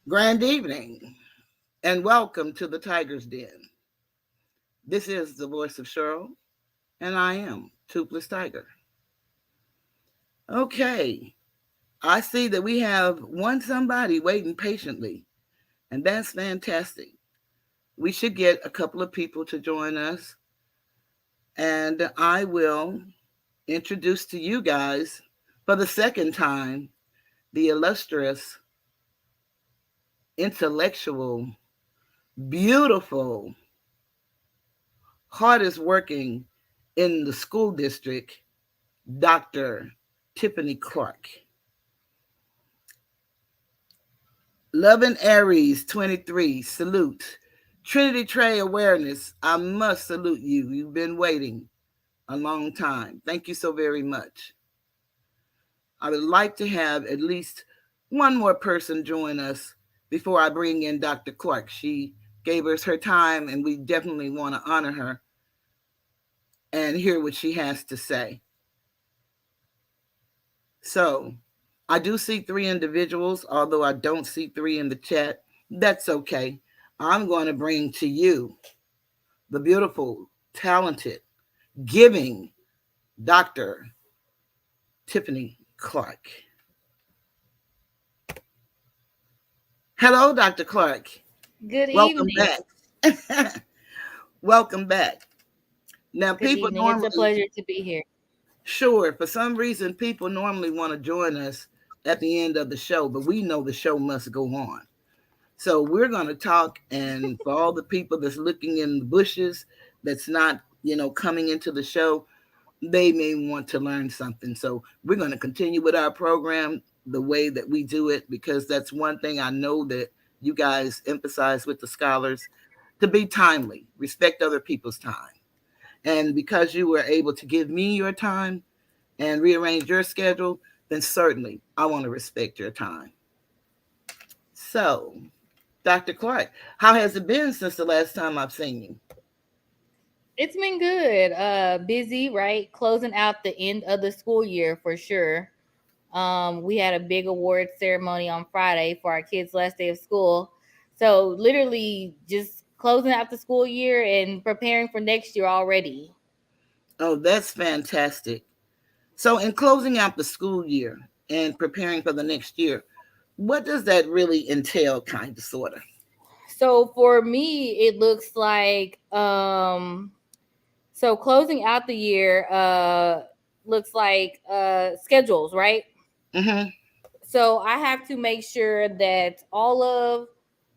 Grand evening, and welcome to the Tiger's Den. This is the voice of Cheryl, and I am Toothless Tiger. Okay, I see that we have one somebody waiting patiently, and that's fantastic. We should get a couple of people to join us, and I will introduce to you guys for the second time the illustrious, intellectual, beautiful, hardest working in the school district, Dr. Tiffany Clark. Loving Aries 23, salute. Trinity Tray Awareness, I must salute you. You've been waiting a long time. Thank you so very much. I would like to have at least one more person join us before I bring in Dr. Clark. She gave us her time, and we definitely want to honor her and hear what she has to say. So, I do see 3 individuals, although I don't see 3 in the chat. That's okay. I'm going to bring to you the beautiful, talented, giving Dr. Tiffany Clark. Hello, Dr. Clark. Good Welcome evening. back. Welcome back. Now, Good people evening. normally, It's a pleasure to be here. sure, for some reason, people normally want to join us at the end of the show, but we know the show must go on. So we're going to talk, and for all the people that's looking in the bushes, that's not, coming into the show, they may want to learn something. So we're going to continue with our program the way that we do it, because that's one thing I know that you guys emphasize with the scholars, to be timely, respect other people's time. And because you were able to give me your time and rearrange your schedule, then certainly I want to respect your time. So, Dr. Clark, how has it been since the last time I've seen you? It's been good. Busy, right? Closing out the end of the school year for sure. We had a big award ceremony on Friday for our kids' last day of school. So literally just closing out the school year and preparing for next year already. Oh, that's fantastic. So, in closing out the school year and preparing for the next year, what does that really entail, kind of, sort of? So for me, it looks like so closing out the year looks like schedules, right? Mm-hmm. So I have to make sure that all of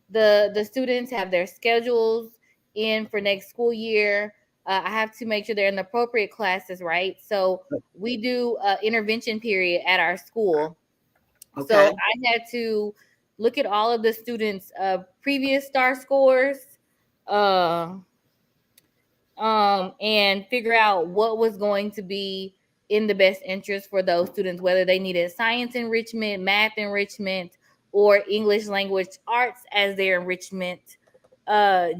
the students have their schedules in for next school year. I have to make sure they're in the appropriate classes, right? So we do intervention period at our school. So Okay. I had to look at all of the students' previous star scores, uh, and figure out what was going to be in the best interest for those students, whether they needed science enrichment, math enrichment, or English language arts as their enrichment.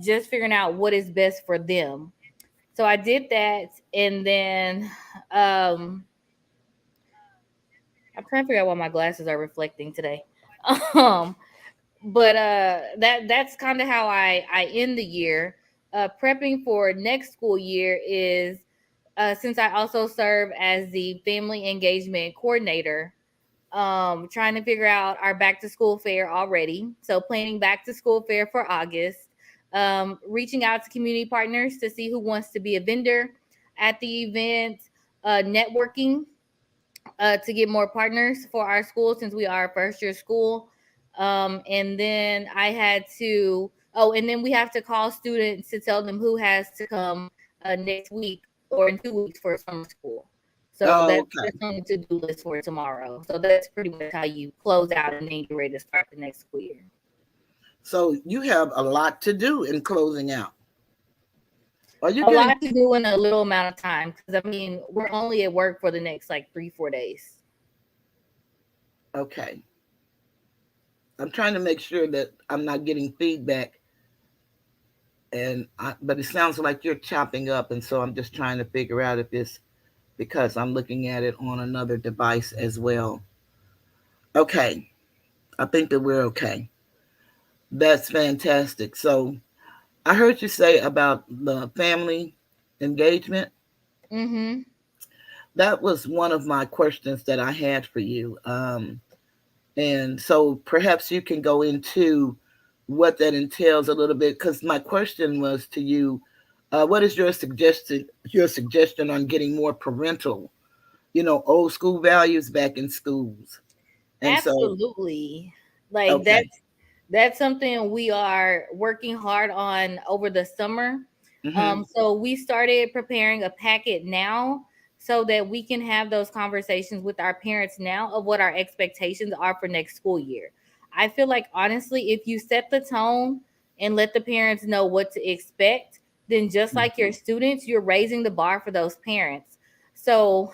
Just figuring out what is best for them. So I did that, and then I'm trying to figure out why my glasses are reflecting today. Um, but that's kind of how I end the year. Prepping for next school year is since I also serve as the family engagement coordinator, trying to figure out our back to school fair already. So planning back to school fair for August, reaching out to community partners to see who wants to be a vendor at the event, networking to get more partners for our school since we are a first year school. And then I had to, and then we have to call students to tell them who has to come next week or in 2 weeks for summer school. So Oh, that's okay. on the to-do list for tomorrow. So that's pretty much how you close out and then get ready to start the next school year. So you have a lot to do in closing out. Are you A getting lot to do in a little amount of time because I mean we're only at work for the next like 3-4 days. okay? I'm trying to make sure that I'm not getting feedback but it sounds like you're chopping up, and so I'm just trying to figure out if it's because I'm looking at it on another device as well. Okay, I think that we're okay. That's fantastic. So I heard you say about the family engagement. Mm-hmm. That was one of my questions that I had for you. And so perhaps you can go into what that entails a little bit, because my question was to you, what is your suggestion on getting more parental, old school values back in schools? And so, Absolutely. Like okay. that's something we are working hard on over the summer. Hmm. So we started preparing a packet now so that we can have those conversations with our parents now of what our expectations are for next school year. I feel like honestly, if you set the tone and let the parents know what to expect, then just like your students, you're raising the bar for those parents. So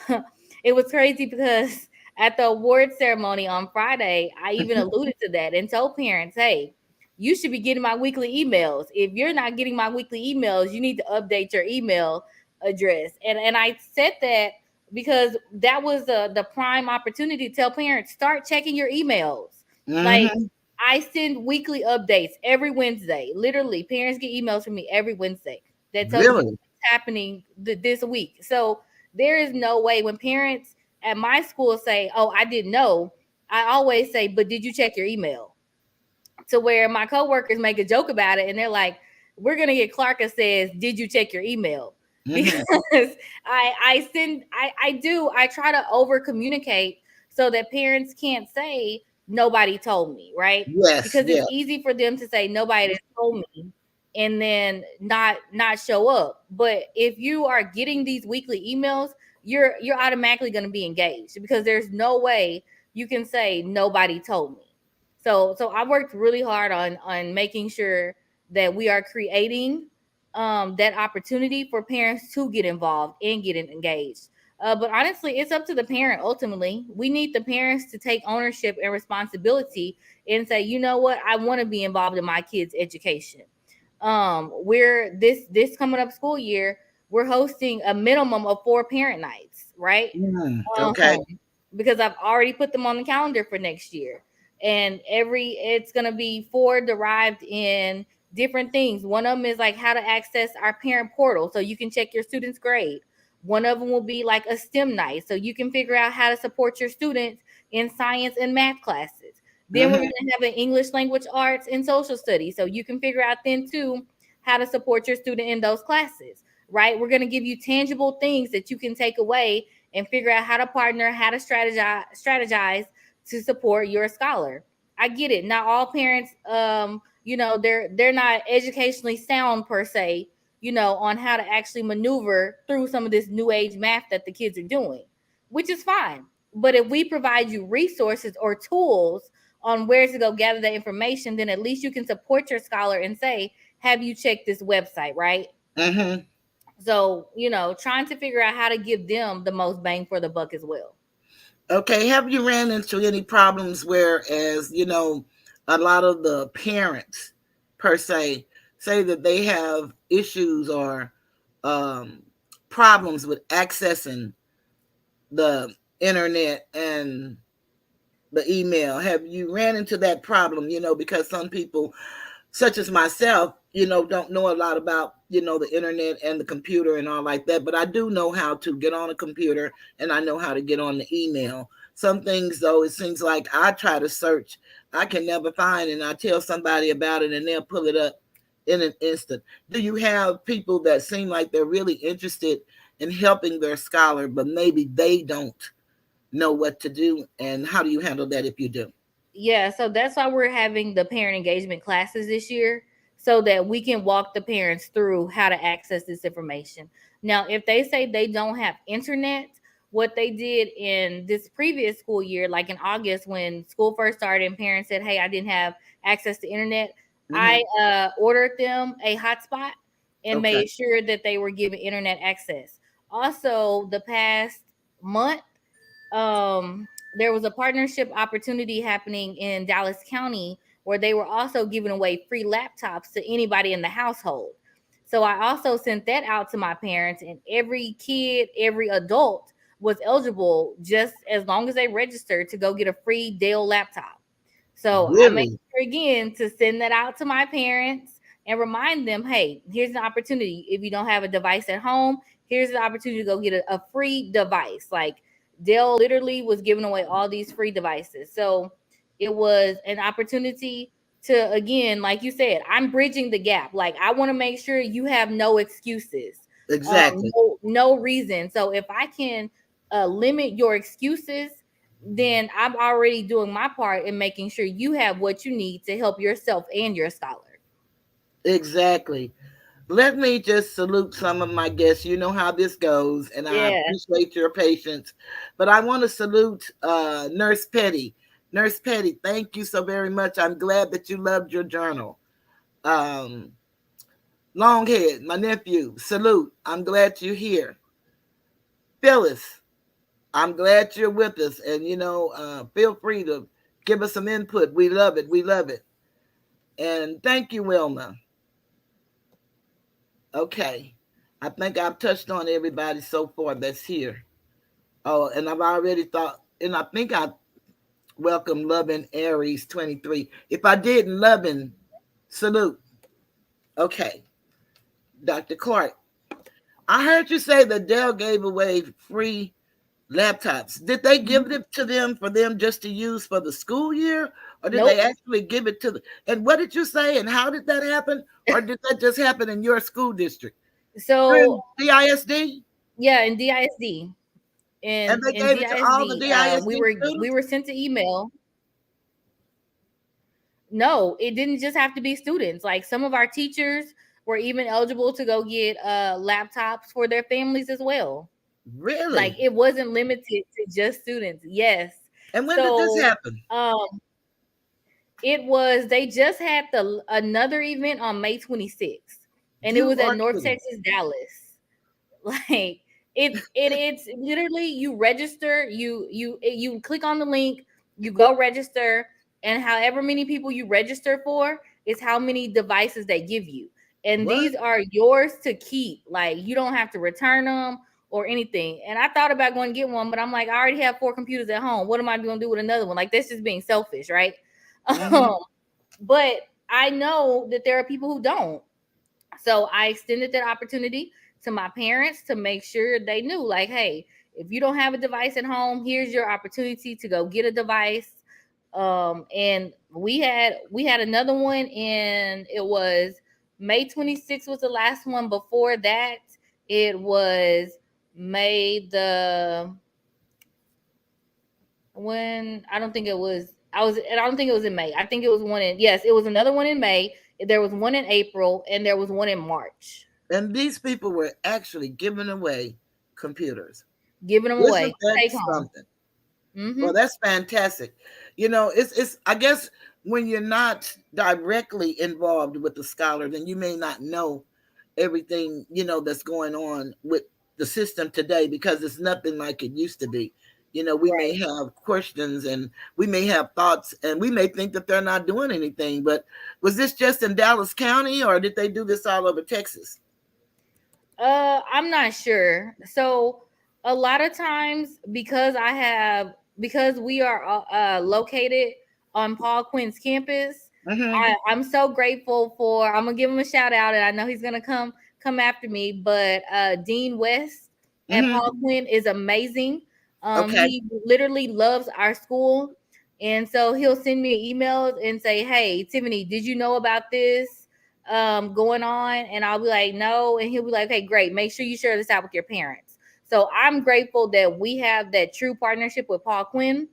it was crazy because at the award ceremony on Friday, I even alluded to that and told parents, hey, you should be getting my weekly emails. If you're not getting my weekly emails, you need to update your email address. And I said that because that was the prime opportunity to tell parents, start checking your emails. Like, Hmm. I send weekly updates every Wednesday. Literally, parents get emails from me every Wednesday that tells you Really? what's happening this week. So there is no way when parents at my school say, "Oh, I didn't know," I always say, "But did you check your email?" To where my coworkers make a joke about it, and they're like, "We're gonna get Clark that says, did you check your email?" Hmm. Because I try to over communicate so that parents can't say nobody told me, right? Yes, Because it's yes. easy for them to say nobody told me and then not show up. But if you are getting these weekly emails, you're automatically going to be engaged because there's no way you can say nobody told me. So I worked really hard on making sure that we are creating that opportunity for parents to get involved and get engaged. But honestly, it's up to the parent ultimately. We need the parents to take ownership and responsibility and say, you know what, I want to be involved in my kids' education. We're this coming up school year, we're hosting a minimum of 4 parent nights, right? Okay. Um, because I've already put them on the calendar for next year. And it's gonna be 4 derived in different things. One of them is like how to access our parent portal so you can check your students' grade. One of them will be like a STEM night so you can figure out how to support your students in science and math classes. Then we're Hmm. gonna have an English language arts and social studies so you can figure out then too how to support your student in those classes. Right? We're gonna give you tangible things that you can take away and figure out how to partner, how to strategize to support your scholar. I get it. Not all parents, they're not educationally sound per se, on how to actually maneuver through some of this new age math that the kids are doing, which is fine. But if we provide you resources or tools on where to go gather that information, then at least you can support your scholar and say, have you checked this website, right? Hmm. So, trying to figure out how to give them the most bang for the buck as well. Okay. Have you ran into any problems where, a lot of the parents, per se, say that they have issues or um, problems with accessing the internet and the email? Have you ran into that problem? Because some people, such as myself, don't know a lot about, the internet and the computer and all like that. But I do know how to get on a computer and I know how to get on the email. Some things, though, it seems like I try to search, I can never find, and I tell somebody about it and they'll pull it up in an instant. Do you have people that seem like they're really interested in helping their scholar, but maybe they don't know what to do? And how do you handle that if you do? Yeah, so that's why we're having the parent engagement classes this year so that we can walk the parents through how to access this information. Now, if they say they don't have internet, what they did in this previous school year, like in August when school first started and parents said, "Hey, I didn't have access to internet," Hmm. I ordered them a hotspot and Okay. made sure that they were given internet access. Also, the past month, there was a partnership opportunity happening in Dallas County where they were also giving away free laptops to anybody in the household. So I also sent that out to my parents, and every kid, every adult was eligible just as long as they registered to go get a free Dell laptop. So I made Really? sure again to send that out to my parents and remind them, hey, here's an opportunity. If you don't have a device at home, here's an opportunity to go get a free device. Like Dell literally was giving away all these free devices. So it was an opportunity to, again, like you said, I'm bridging the gap. Like I want to make sure you have no excuses, Exactly. no reason. So if I can limit your excuses, then I'm already doing my part in making sure you have what you need to help yourself and your scholar. Exactly. Let me just salute some of my guests. You know how this goes, and I Yeah. appreciate your patience. But I want to salute Nurse Petty. Nurse Petty, thank you so very much. I'm glad that you loved your journal. Um, Longhead, my nephew, salute. I'm glad you're here. Phyllis, I'm glad you're with us. And, feel free to give us some input. We love it. We love it. And thank you, Wilma. Okay. I think I've touched on everybody so far that's here. Oh, and I've already thought, and I think I welcome Loving Aries 23. If I didn't, Loving, salute. Okay. Dr. Clark, I heard you say that Dell gave away free laptops. Did they give Mhm. it to them for them just to use for the school year? Or did they Nope. actually give it to the, and what did you say? And how did that happen? Or did that just happen in your school district? So Through DISD? yeah, in DISD, And they in gave it to all the DISD, DISD we students? were sent an email. No, it didn't just have to be students. Like some of our teachers were even eligible to go get laptops for their families as well. Like Really? it wasn't limited to just students. Yes. And when did this So happen? it was, they just had the another event on May 26th, and it You was at are North kidding. Texas, Dallas. Like it's literally you register, you click on the link, you go register, and however many people you register for is how many devices they give you. And What? these are yours to keep. Like you don't have to return them or anything. And I thought about going to get one, but I'm like, I already have 4 computers at home. What am I going to do with another one? Like, that's just being selfish, right? Mm-hmm. Um, but I know that there are people who don't. So I extended that opportunity to my parents to make sure they knew, like, hey, if you don't have a device at home, here's your opportunity to go get a device. And we had another one, and it was May 26th was the last one. Before that, it was May the when I don't think it was I don't think it was in May. I think it was one in, yes, it was another one in May. There was one in April, and there was one in March. And these people were actually giving away computers. Giving them Isn't away. that Take home. something? Mm-hmm. Well, that's fantastic. It's I guess when you're not directly involved with the scholar, then you may not know everything, that's going on with the system today because it's nothing like it used to be. We may Right. have questions and we may have thoughts and we may think that they're not doing anything. But was this just in Dallas County or did they do this all over Texas? I'm not sure. So a lot of times, because we are located on Paul Quinn's campus, Mm-hmm. I'm so grateful for. I'm gonna give him a shout out, and I know he's gonna come after me. But Dean West at Paul Mm-hmm. Quinn is amazing. Okay. He literally loves our school, and so he'll send me emails and say, "Hey, Tiffany, did you know about this going on?" And I'll be like, "No," and he'll be like, "Okay, great. Make sure you share this out with your parents." So I'm grateful that we have that true partnership with Paul Quinn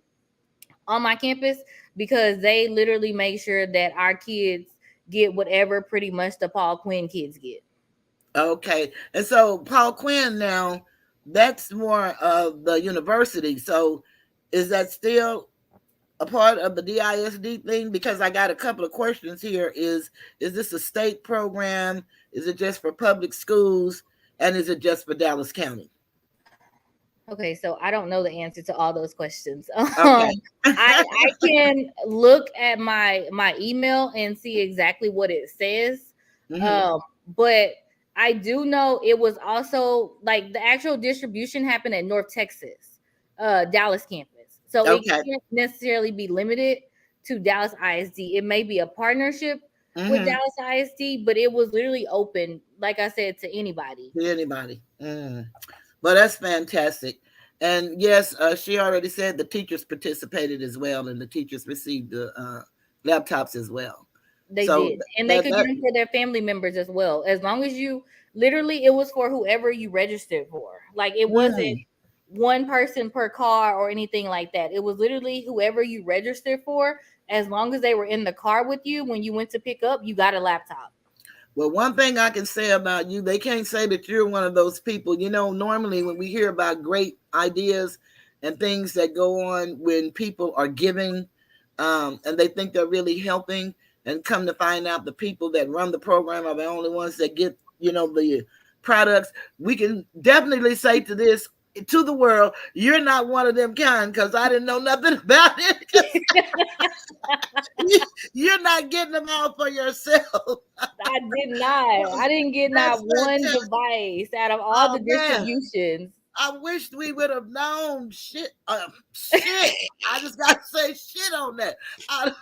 on my campus, because they literally make sure that our kids get whatever pretty much the Paul Quinn kids get. Okay. And so Paul Quinn now, that's more of the university. So is that still a part of the DISD thing? Because I got a couple of questions here. Is this a state program? Is it just for public schools? And is it just for Dallas County? Okay, so I don't know the answer to all those questions. Okay. I can look at my email and see exactly what it says. Hmm. Um, but I do know it was also like the actual distribution happened at North Texas, Dallas campus. So it Okay. can't necessarily be limited to Dallas ISD. It may be a partnership with Mm-hmm. Dallas ISD, but it was literally open, like I said, to anybody. To anybody. Mm. Well, that's fantastic. And yes, she already said the teachers participated as well, and the teachers received the laptops as well. They So did. And they that could get them for their family members as well. As long as you literally it was for whoever you registered for. Like it wasn't mm, one person per car or anything like that. It was literally whoever you registered for. As long as they were in the car with you when you went to pick up, you got a laptop. well, one thing I can say about you, they can't say that you're one of those people. You know, normally when we hear about great ideas and things that go on when people are giving, and they think they're really helping, and come to find out the people that run the program are the only ones that get, the products. We can definitely say to this, to the world, you're not one of them kind, because I didn't know nothing about it. You're not getting them all for yourself. I did not. I didn't get not That's one fantastic. device out of all the Oh man, distributions. I wished we would have known shit. Shit. I just got to say shit on that. I'd,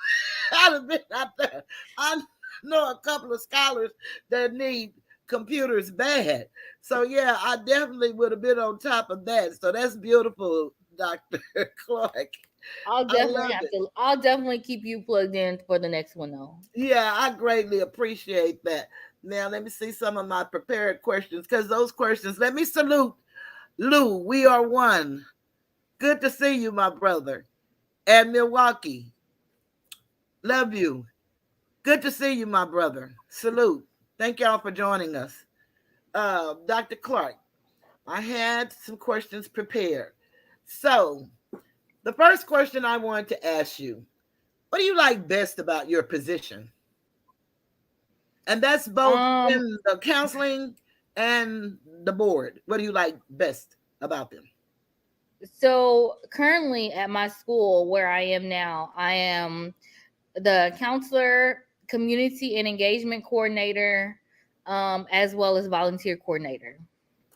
I'd have been out there. I know a couple of scholars that need computers bad. So yeah, I definitely would have been on top of that. So that's beautiful, Dr. Clark. I love it. I'll definitely keep you plugged in for the next one though. Yeah, I greatly appreciate that. Now, let me see some of my prepared questions because those questions, let me salute Lou. We are one. Good to see you, my brother. And Milwaukee, love you. Good to see you, my brother. Salute. Thank y'all for joining us. Dr. Clark, I had some questions prepared. So, the first question I wanted to ask you, what do you like best about your position? And that's both Um in the counseling and the board. What do you like best about them? so currently at my school where I am now, I am the counselor, community and engagement coordinator, as well as volunteer coordinator.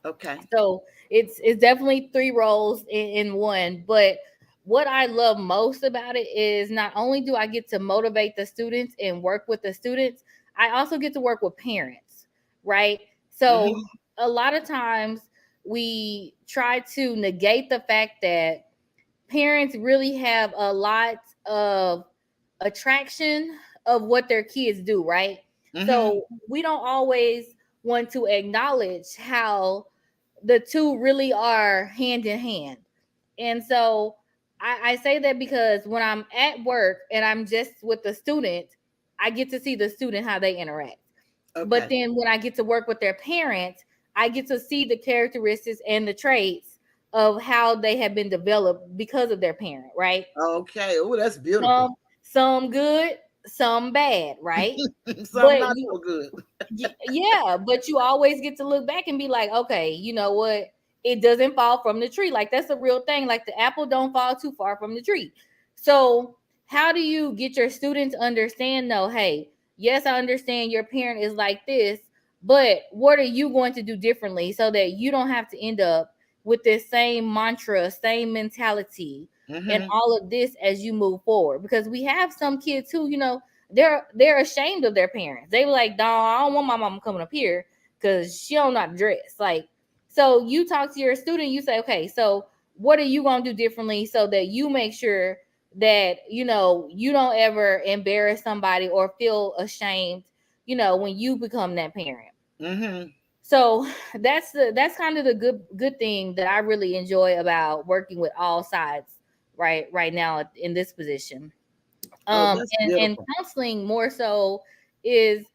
Okay. So it's definitely three roles in one. But what I love most about it is not only do I get to motivate the students and work with the students, I also get to work with parents, right? So Mm-hmm. a lot of times we try to negate the fact that parents really have a lot of attraction of what their kids do, right? Mm-hmm. So we don't always want to acknowledge how the two really are hand in hand. And so I say that because when I'm at work and I'm just with the student, I get to see the student how they interact. But Okay. then when I get to work with their parents, I get to see the characteristics and the traits of how they have been developed because of their parent, right? Okay. Oh, that's beautiful. Some some good, some bad, right? Some But not you so good. yeah, but you always get to look back and be like, okay, you know what? It doesn't fall from the tree. Like that's a real thing. Like the apple don't fall too far from the tree. So how do you get your students to understand though, hey, yes, I understand your parent is like this, but what are you going to do differently so that you don't have to end up with this same mantra, same mentality, and Mm-hmm. all of this as you move forward? Because we have some kids who, they're ashamed of their parents. They were like, "Dog, I don't want my mama coming up here because she don't know how to dress." Like, so you talk to your student, you say, "Okay, so what are you gonna do differently so that you make sure that you don't ever embarrass somebody or feel ashamed, when you become that parent." Mm-hmm. So that's kind of the good thing that I really enjoy about working with all sides right now in this position. Oh, that's And beautiful. counseling more so is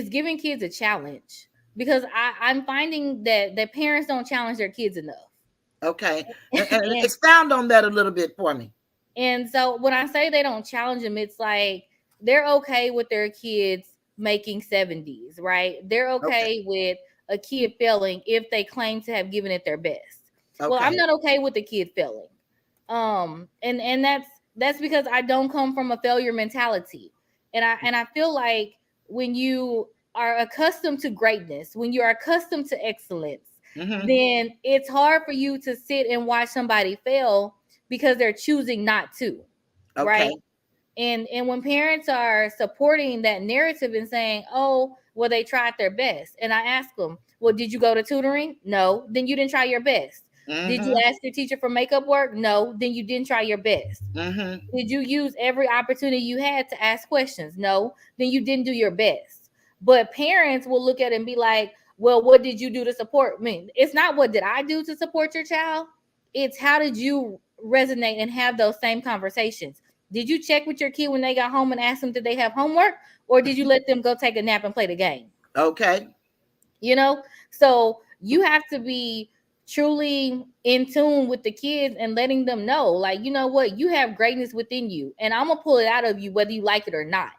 giving kids a challenge because I'm finding that parents don't challenge their kids enough. Okay. And and expound on that a little bit for me. and so when I say they don't challenge them, it's like they're okay with their kids making 70s, right? They're Okay. okay with a kid failing if they claim to have given it their best. Well, I'm Okay. not okay with the kid failing. And that's because I don't come from a failure mentality. And I feel like when you are accustomed to greatness, when you're accustomed to excellence, Mm-hmm. then it's hard for you to sit and watch somebody fail because they're choosing not to, Okay. right? And when parents are supporting that narrative and saying, "Oh, well, they tried their best," and I ask them, "Well, did you go to tutoring? No, then you didn't try your best. Did you Mm-hmm. ask your teacher for makeup work? No, then you didn't try your best. Mm-hmm. Did you use every opportunity you had to ask questions? No, then you didn't do your best." But parents will look at it and be like, "Well, what did you do to support me?" It's not what did I do to support your child. It's how did you resonate and have those same conversations. Did you check with your kid when they got home and ask them did they have homework, or did you let them go take a nap and play the game? Okay. You know, so you have to be truly in tune with the kids and letting them know, like, you know what, you have greatness within you, and I'm gonna pull it out of you whether you like it or not.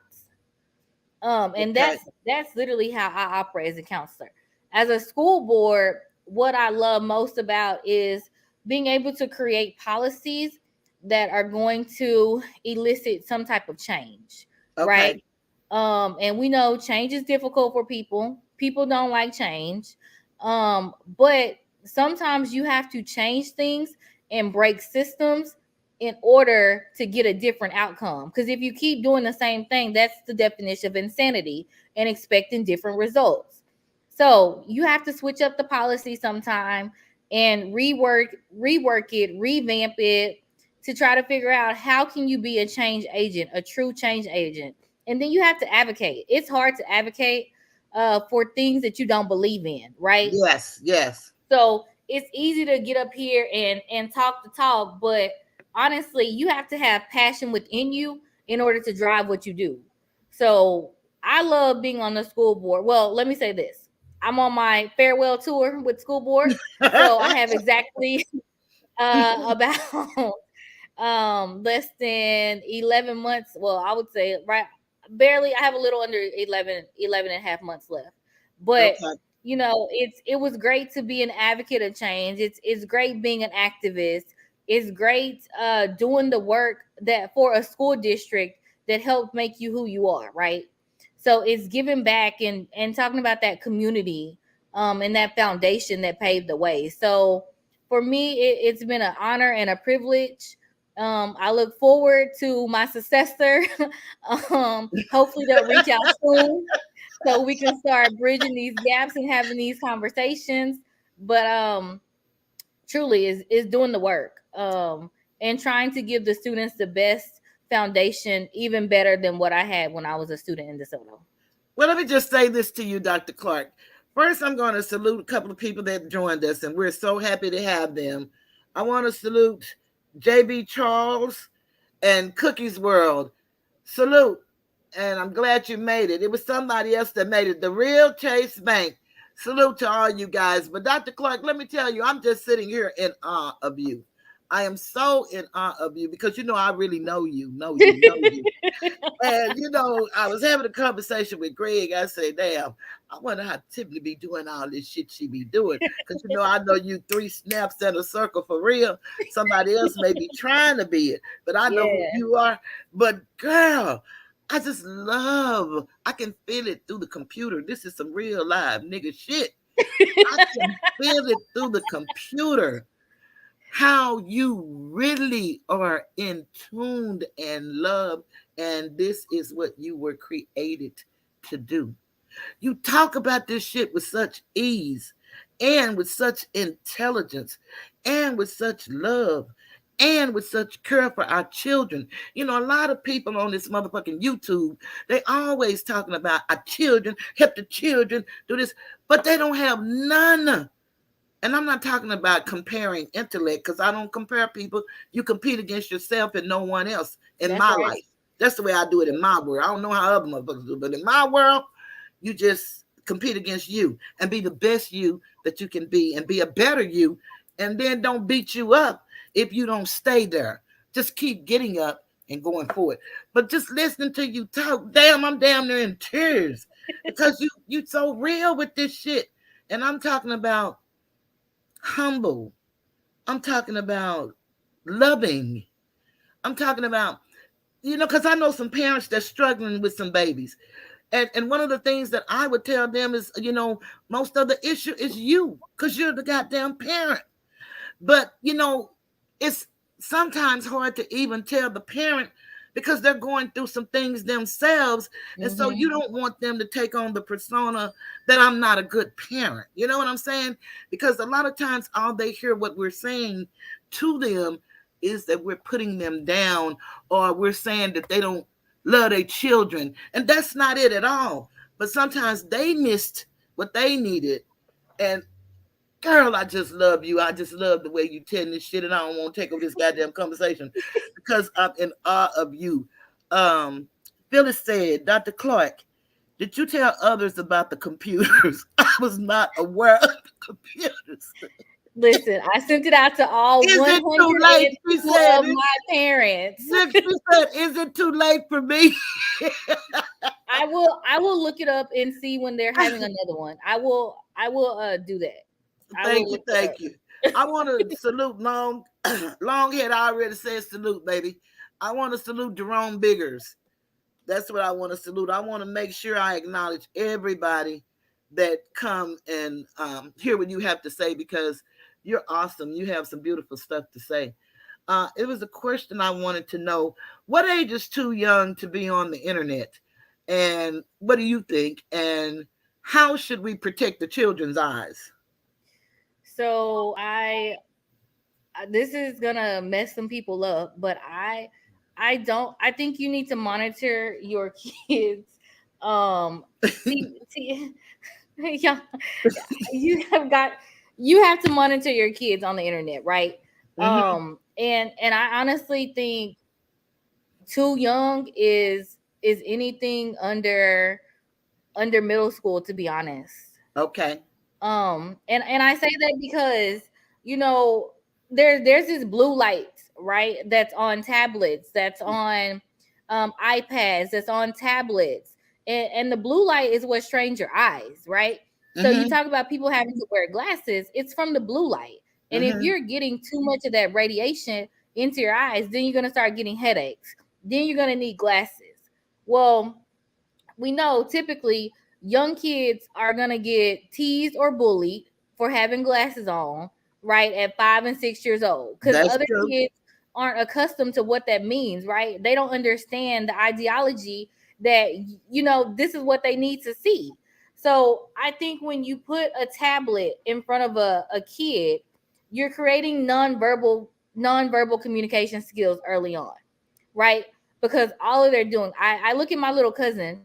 And Okay. that's literally how I operate as a counselor. As a school board, what I love most about is being able to create policies that are going to elicit some type of change, right? Okay. And we know change is difficult for people. People don't like change. But sometimes you have to change things and break systems in order to get a different outcome. Because if you keep doing the same thing, that's the definition of insanity and expecting different results. So you have to switch up the policy sometime and rework it, revamp it to try to figure out how can you be a change agent, a true change agent. And then you have to advocate. It's hard to advocate for things that you don't believe in, right? Yes. Yes. So it's easy to get up here and talk the talk, but honestly, you have to have passion within you in order to drive what you do. So I love being on the school board. Well, let me say this. I'm on my farewell tour with school board. So I have exactly about less than 11 months. Well, I would say right barely. I have a little under 11 and a half months left. But Okay. you know, it was great to be an advocate of change. It's great being an activist. It's great doing the work that for a school district that helped make you who you are, right? So it's giving back and talking about that community and that foundation that paved the way. So for me, it's been an honor and a privilege. I look forward to my successor. Hopefully, they'll reach out soon so we can start bridging these gaps and having these conversations. But truly, is doing the work and trying to give the students the best foundation, even better than what I had when I was a student in DeSoto. Well, let me just say this to you, Dr. Clark. First, I'm going to salute a couple of people that joined us, and we're so happy to have them. I want to salute JB Charles and Cookie's World. Salute. And I'm glad you made it. It was somebody else that made it. The real Chase Bank. Salute to all you guys. But Dr. Clark, let me tell you, I'm just sitting here in awe of you. I am so in awe of you because you know I really know you. And I was having a conversation with Greg. I said, "Damn, I wonder how Tiffany be doing all this shit she be doing." Because I know you three snaps in a circle for real. Somebody else may be trying to be it, but I know who Yeah. you are. But girl, I just love. I can feel it through the computer. This is some real live nigga shit. I can feel it through the computer how you really are in tuned and loved, and this is what you were created to do. You talk about this shit with such ease and with such intelligence and with such love and with such care for our children. A lot of people on this motherfucking YouTube, they always talking about our children, help the children do this, but they don't have none. And I'm not talking about comparing intellect because I don't compare people. You compete against yourself and no one else in That's my right. life. That's the way I do it in my world. I don't know how other motherfuckers do, but in my world, you just compete against you and be the best you that you can be and be a better you. And then don't beat you up if you don't stay there. Just keep getting up and going forward. But just listening to you talk, damn, I'm damn near in tears because you so real with this shit. And I'm talking about humble. I'm talking about loving. I'm talking about, because I know some parents that's struggling with some babies. And one of the things that I would tell them is, most of the issue is you, because you're the goddamn parent. But it's sometimes hard to even tell the parent because they're going through some things themselves. And so Mm-hmm. you don't want them to take on the persona that I'm not a good parent. You know what I'm saying? Because a lot of times all they hear what we're saying to them is that we're putting them down, or we're saying that they don't love their children. And that's not it at all. But sometimes they missed what they needed. And girl, I just love you. I just love the way you tell this shit, and I don't want to take over this goddamn conversation because I'm in awe of you. Um, Phyllis said, Dr. Clark, did you tell others about the computers? I was not aware of the computers. Listen, I sent it out to all Is it too late? She 102 said of it. my parents. Look, she said, is it too late for me? I will look it up and see when they're having another one. I will do that. I will Thank you, look it thank up. you. I want to salute Longhead. I already said salute, baby. I want to salute Jerome Biggers. That's what I want to salute. I want to make sure I acknowledge everybody that come and hear what you have to say, because you're awesome. You have some beautiful stuff to say. It was a question I wanted to know. What age is too young to be on the internet? And what do you think? And how should we protect the children's eyes? So this is gonna mess some people up, but I don't. I think you need to monitor your kids. Um, yeah, you have got you have to monitor your kids on the internet, right? Mm-hmm. And I honestly think too young is anything under middle school, to be honest. Okay. And I say that because you know there's this blue light, right, that's on tablets, that's on iPads, that's on tablets, and the blue light is what strains your eyes, right? So you Mm-hmm. talk about people having to wear glasses, it's from the blue light. And if Mm-hmm. you're getting too much of that radiation into your eyes, then you're going to start getting headaches, then you're going to need glasses. Well, we know typically young kids are going to get teased or bullied for having glasses on, right, at 5 and 6 years old, because That's other true. kids aren't accustomed to what that means, right? They don't understand the ideology that, this is what they need to see. So I think when you put a tablet in front of a kid, you're creating nonverbal communication skills early on, right? Because all of they're doing, I look at my little cousin.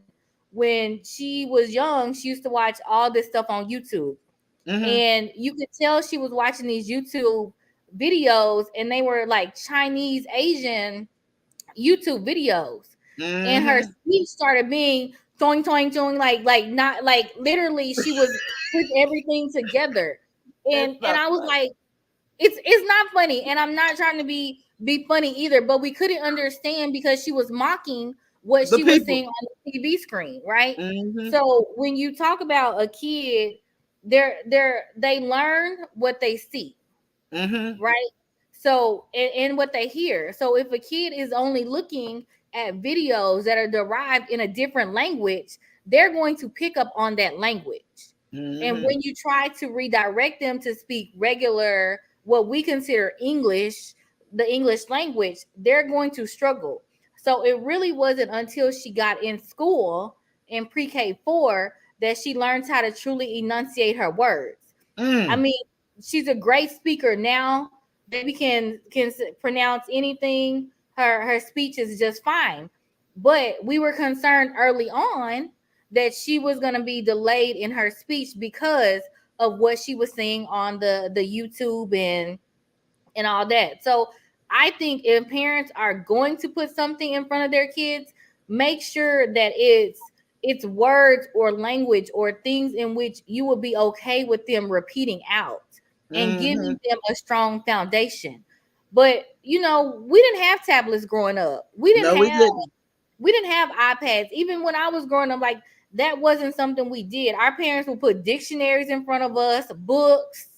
When she was young, she used to watch all this stuff on YouTube, Mm-hmm. and you could tell she was watching these YouTube videos, and they were like Chinese, Asian YouTube videos, and her Mm-hmm. speech started being toing toing toing, like not like literally she was put everything together, and That's and not I was funny. like, it's not funny, and I'm not trying to be funny either, but we couldn't understand because she was mocking what The she was people. seeing on the TV screen, right? Mm-hmm. So when you talk about a kid, they learn what they see, Mm-hmm. right? So and what they hear. So if a kid is only looking at videos that are derived in a different language, they're going to pick up on that language. And Mm-hmm. when you try to redirect them to speak regular, what we consider English, the English language, they're going to struggle. So it really wasn't until she got in school in pre-K 4 that she learns how to truly enunciate her words. I Mm. mean, she's a great speaker now. Baby can pronounce anything. Her speech is just fine. But we were concerned early on that she was going to be delayed in her speech because of what she was seeing on the YouTube and all that. So I think if parents are going to put something in front of their kids, make sure that it's words or language or things in which you will be okay with them repeating out and Mm-hmm. giving them a strong foundation. But we didn't have tablets growing up. We didn't No, we have didn't. we didn't have iPads. Even when I was growing up, like that wasn't something we did. Our parents would put dictionaries in front of us, books,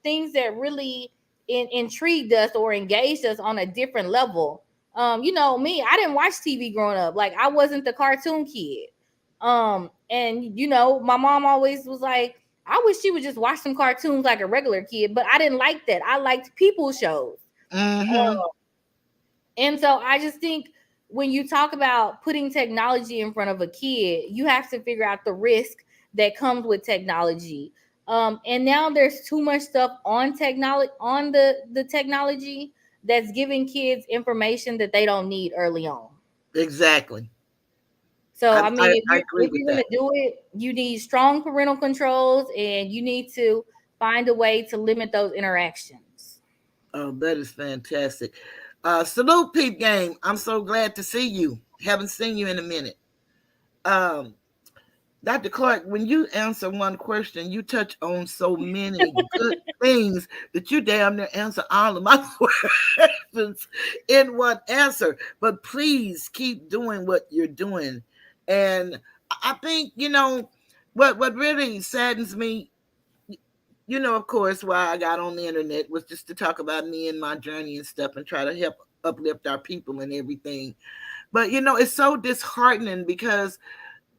things that really intrigued us or engaged us on a different level. Me, I didn't watch TV growing up. Like I wasn't the cartoon kid. And my mom always was like, I wish she would just watch some cartoons like a regular kid, but I didn't like that. I liked people shows. Mm-hmm. And so I just think when you talk about putting technology in front of a kid, you have to figure out the risk that comes with technology. And now there's too much stuff on technology, on the technology, that's giving kids information that they don't need early on. Exactly. So I, I mean, I, if I you're agree if with you're that. gonna do it, you need strong parental controls, and you need to find a way to limit those interactions. Oh, that is fantastic. Salute, Peep Game. I'm so glad to see you. Haven't seen you in a minute. Um, Dr. Clark, when you answer one question, you touch on so many good things that you damn near answer all of my questions in one answer. But please keep doing what you're doing. And I think, what really saddens me, of course, why I got on the internet was just to talk about me and my journey and stuff and try to help uplift our people and everything. But, it's so disheartening because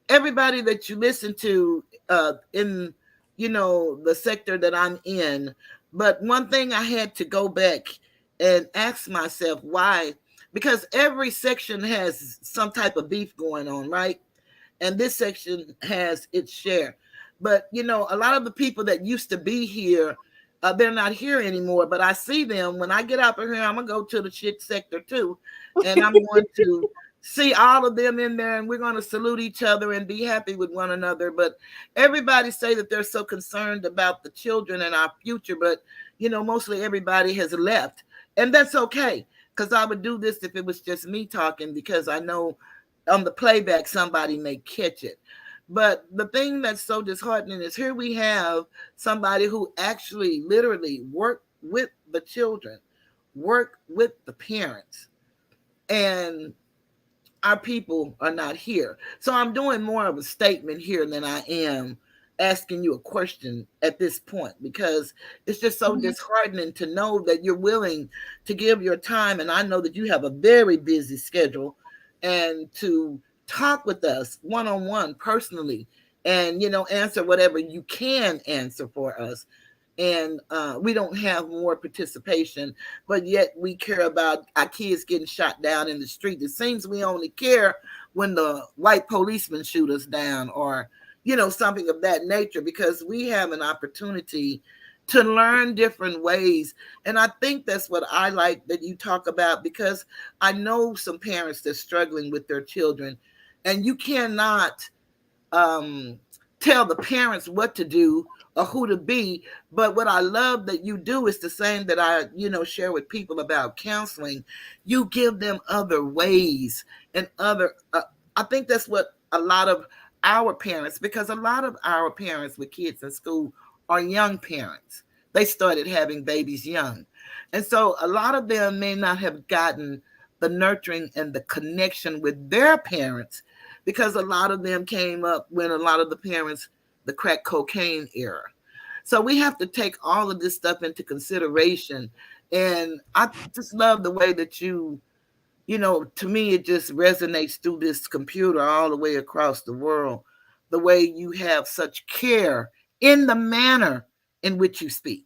everybody that you listen to in the sector that I'm in. But one thing I had to go back and ask myself why, because every section has some type of beef going on, right? And this section has its share. But a lot of the people that used to be here, they're not here anymore. But I see them when I get out of here. I'm gonna go to the shit sector too, and I'm going to see all of them in there, and we're going to salute each other and be happy with one another. But everybody say that they're so concerned about the children and our future, but mostly everybody has left, and that's okay. Because I would do this if it was just me talking, because I know on the playback somebody may catch it. But the thing that's so disheartening is here we have somebody who actually literally worked with the children, worked with the parents, and our people are not here. So I'm doing more of a statement here than I am asking you a question at this point, because it's just so Mhm. disheartening to know that you're willing to give your time. And I know that you have a very busy schedule, and to talk with us one on one personally, and answer whatever you can answer for us. And we don't have more participation, but yet we care about our kids getting shot down in the street. It seems we only care when the white policemen shoot us down, or something of that nature, because we have an opportunity to learn different ways. And I think that's what I like that you talk about, because I know some parents that's struggling with their children, and you cannot um, tell the parents what to do or who to be. But what I love that you do is the same that I, share with people about counseling. You give them other ways and other. I think that's what a lot of our parents, because a lot of our parents with kids in school are young parents. They started having babies young. And so a lot of them may not have gotten the nurturing and the connection with their parents, because a lot of them came up when a lot of the parents, the crack cocaine era. So we have to take all of this stuff into consideration. And I just love the way that to me, it just resonates through this computer all the way across the world, the way you have such care in the manner in which you speak.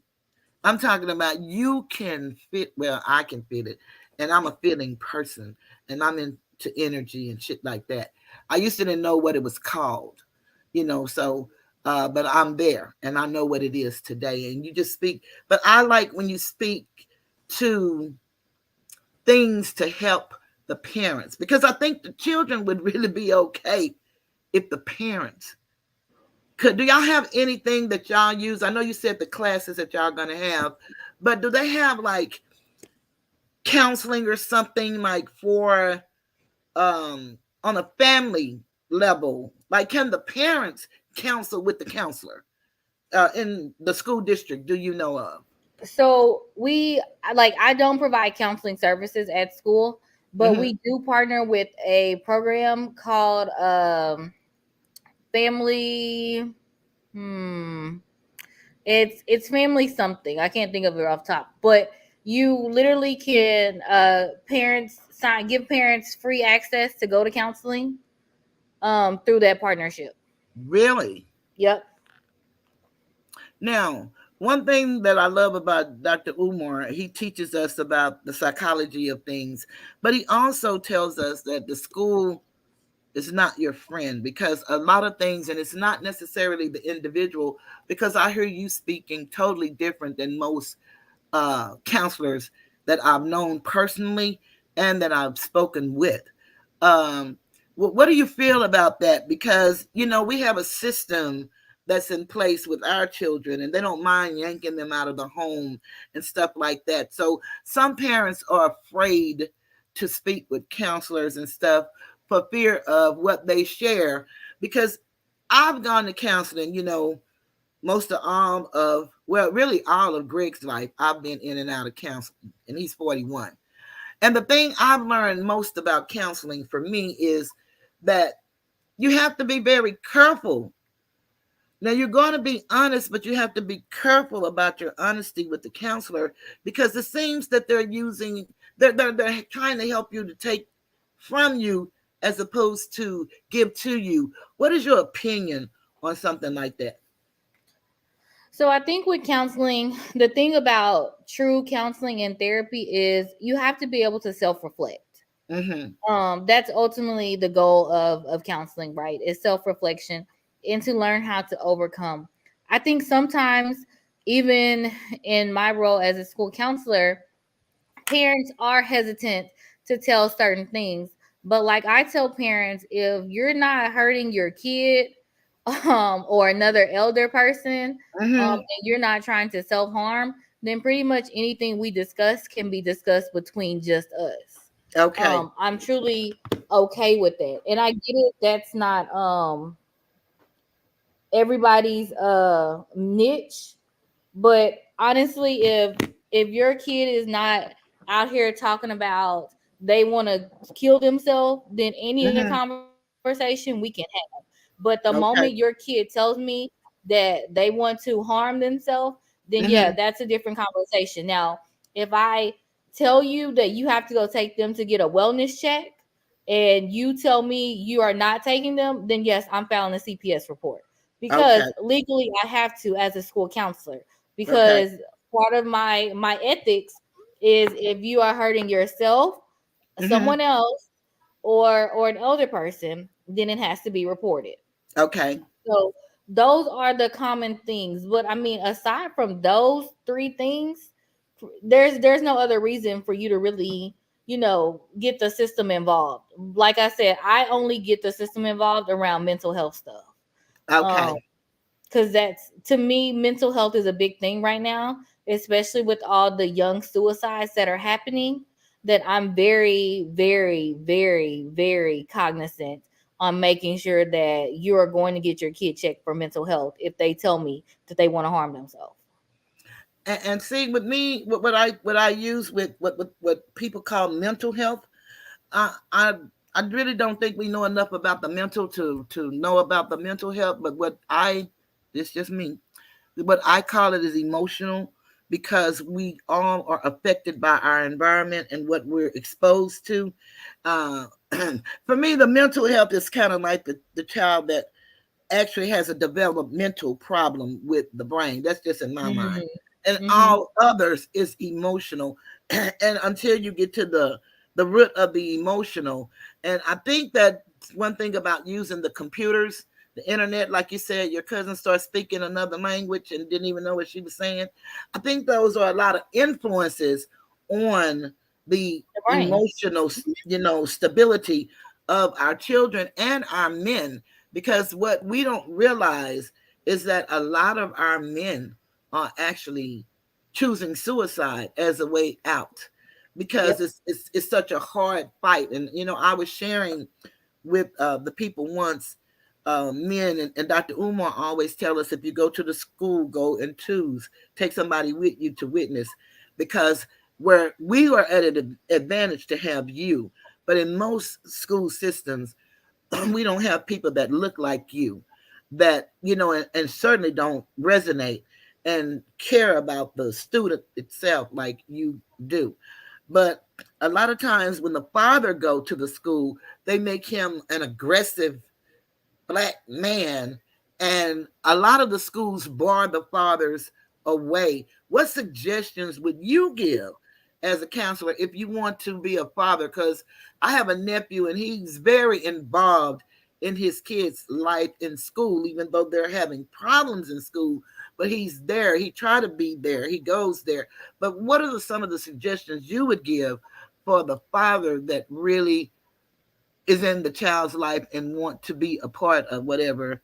I'm talking about you can fit, well, I can fit it. And I'm a feeling person, and I'm into energy and shit like that. I used to didn't know what it was called, so but I'm there and I know what it is today. And you just speak, but I like when you speak to things to help the parents, because I think the children would really be okay if the parents could. Do y'all have anything that y'all use? I know you said the classes that y'all gonna have, but do they have like counseling or something like for on a family level? Like, can the parents counsel with the counselor in the school district? Do you know of? So I don't provide counseling services at school, but Mm-hmm. we do partner with a program called Family. Hmm. It's family something. I can't think of it off top, but you literally can parents sign give parents free access to go to counseling. through that partnership. Really? Yep. Now, one thing that I love about Dr. Umar, he teaches us about the psychology of things, but he also tells us that the school is not your friend, because a lot of things, and it's not necessarily the individual, because I hear you speaking totally different than most counselors that I've known personally and that I've spoken with. Um, what do you feel about that? Because, we have a system that's in place with our children, and they don't mind yanking them out of the home and stuff like that. So some parents are afraid to speak with counselors and stuff for fear of what they share. Because I've gone to counseling, most of well, really all of Greg's life, I've been in and out of counseling, and he's 41. And the thing I've learned most about counseling for me is that you have to be very careful. Now, you're going to be honest, but you have to be careful about your honesty with the counselor, because it seems that they're trying to help you to take from you as opposed to give to you. What is your opinion on something like that? So I think with counseling, the thing about true counseling and therapy is you have to be able to self-reflect. Mm-hmm. That's ultimately the goal of counseling, right? Is self-reflection and to learn how to overcome. I think sometimes, even in my role as a school counselor, parents are hesitant to tell certain things. But like I tell parents, if you're not hurting your kid or another elder person, Mm-hmm. and you're not trying to self-harm, then pretty much anything we discuss can be discussed between just us. Okay. I'm truly okay with that. And I get it, that's not everybody's niche, but honestly, if your kid is not out here talking about they want to kill themselves, then any other Mm-hmm. conversation we can have. But the moment your Okay. kid tells me that they want to harm themselves, then yeah, Mm-hmm. that's a different conversation. Now, if I tell you that you have to go take them to get a wellness check and you tell me you are not taking them, then yes, I'm filing a CPS report because Okay. legally I have to as a school counselor, Okay. because part of my ethics is if you are hurting yourself, Mm-hmm. someone else, or an older person, then it has to be reported. Okay. So those are the common things. But I mean, aside from those three things, there's no other reason for you to really, get the system involved. Like I said, I only get the system involved around mental health stuff. Um, Okay. because that's, to me, mental health is a big thing right now, especially with all the young suicides that are happening, that I'm very, very, very, very cognizant on making sure that you are going to get your kid checked for mental health if they tell me that they want to harm themselves. And see, with me, what I use with what people call mental health, I I I really don't think we know enough about the mental to know about the mental health. But this just me, what I call it is emotional, because we all are affected by our environment and what we're exposed to. Uh, for me, the mental health is kind of like the child that actually has a developmental problem with the brain. That's just in my mind. Mm-hmm. And Mm-hmm. all others is emotional. And until you get to the root of the emotional. And I think that one thing about using the computers, the internet, like you said, your cousin started speaking another language and didn't even know what she was saying. I think those are a lot of influences on the The brain. emotional, stability of our children and our men, because what we don't realize is that a lot of our men are actually choosing suicide as a way out, because Yep. it's such a hard fight. And I was sharing with the people once, men, and Dr. Umar always tell us, if you go to the school, go in twos, take somebody with you to witness, because where we are at an advantage to have you, but in most school systems we don't have people that look like you, that and certainly don't resonate and care about the student itself like you do. But a lot of times when the father go to the school, they make him an aggressive, black man, and a lot of the schools bar the fathers away. What suggestions would you give as a counselor if you want to be a father? Because I have a nephew and he's very involved in his kids' life in school, even though they're having problems in school. But he's there. He try to be there. He goes there. But what are some of the suggestions you would give for the father that really is in the child's life and want to be a part of whatever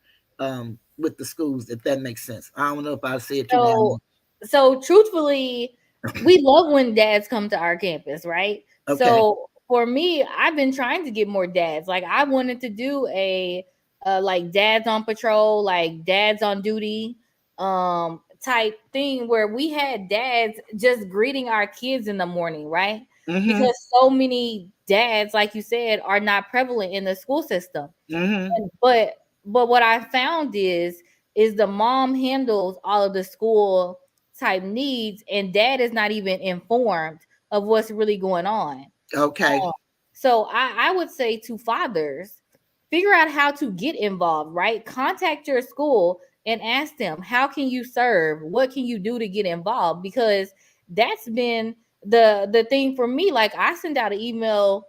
with the schools, if that makes sense? I don't know if I said too damn So, much. so truthfully, we love when dads come to our campus, right? Okay. So for me, I've been trying to get more dads. Like I wanted to do a like dads on patrol, like dads on duty, type thing where we had dads just greeting our kids in the morning, right? Mm-hmm. Because so many dads, like you said, are not prevalent in the school system. Mm-hmm. But what I found is the mom handles all of the school type needs, and dad is not even informed of what's really going on. Okay. Um, so I would say to fathers, figure out how to get involved, right? Contact your school and ask them, how can you serve? What can you do to get involved? Because that's been the thing for me. Like I sent out an email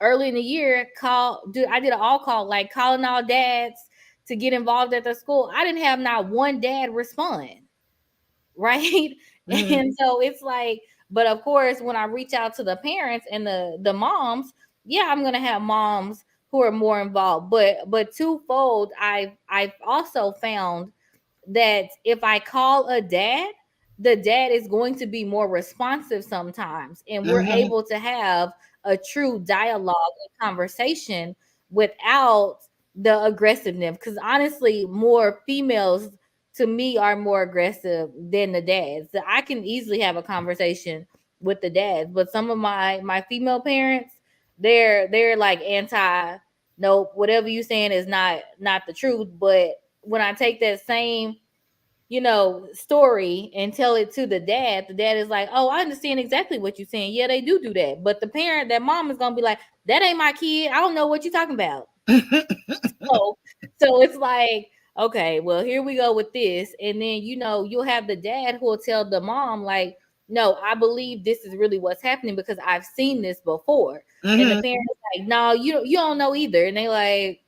early in the year, I did an all call, like calling all dads to get involved at the school. I didn't have not one dad respond. Right. Mm-hmm. And so it's like, but of course when I reach out to the parents and the moms, yeah, I'm gonna have moms who are more involved. But twofold, I've also found that if I call a dad, the dad is going to be more responsive sometimes, and we're Mm-hmm. able to have a true dialogue and conversation without the aggressiveness. Because honestly, more females to me are more aggressive than the dads. So I can easily have a conversation with the dads, but some of my female parents, they're like anti. Nope, whatever you saying is not the truth. But when I take that same story and tell it to the dad is like, oh, I understand exactly what you're saying. Yeah, they do that. But the parent, that mom is gonna be like, that ain't my kid. I don't know what you're talking about. So, so it's like, okay, well, here we go with this. And then, you'll have the dad who will tell the mom, like, no, I believe this is really what's happening because I've seen this before. And the Mm-hmm. parents like, no, you don't know either. And they like,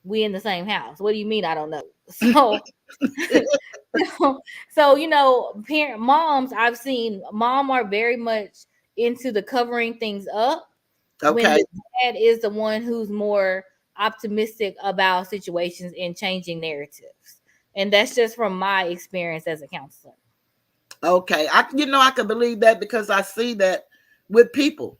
we in the same house. What do you mean I don't know? So so parent moms, I've seen mom are very much into the covering things up when Okay. the dad is the one who's more optimistic about situations and changing narratives. And that's just from my experience as a counselor. Okay. I can believe that because I see that with people.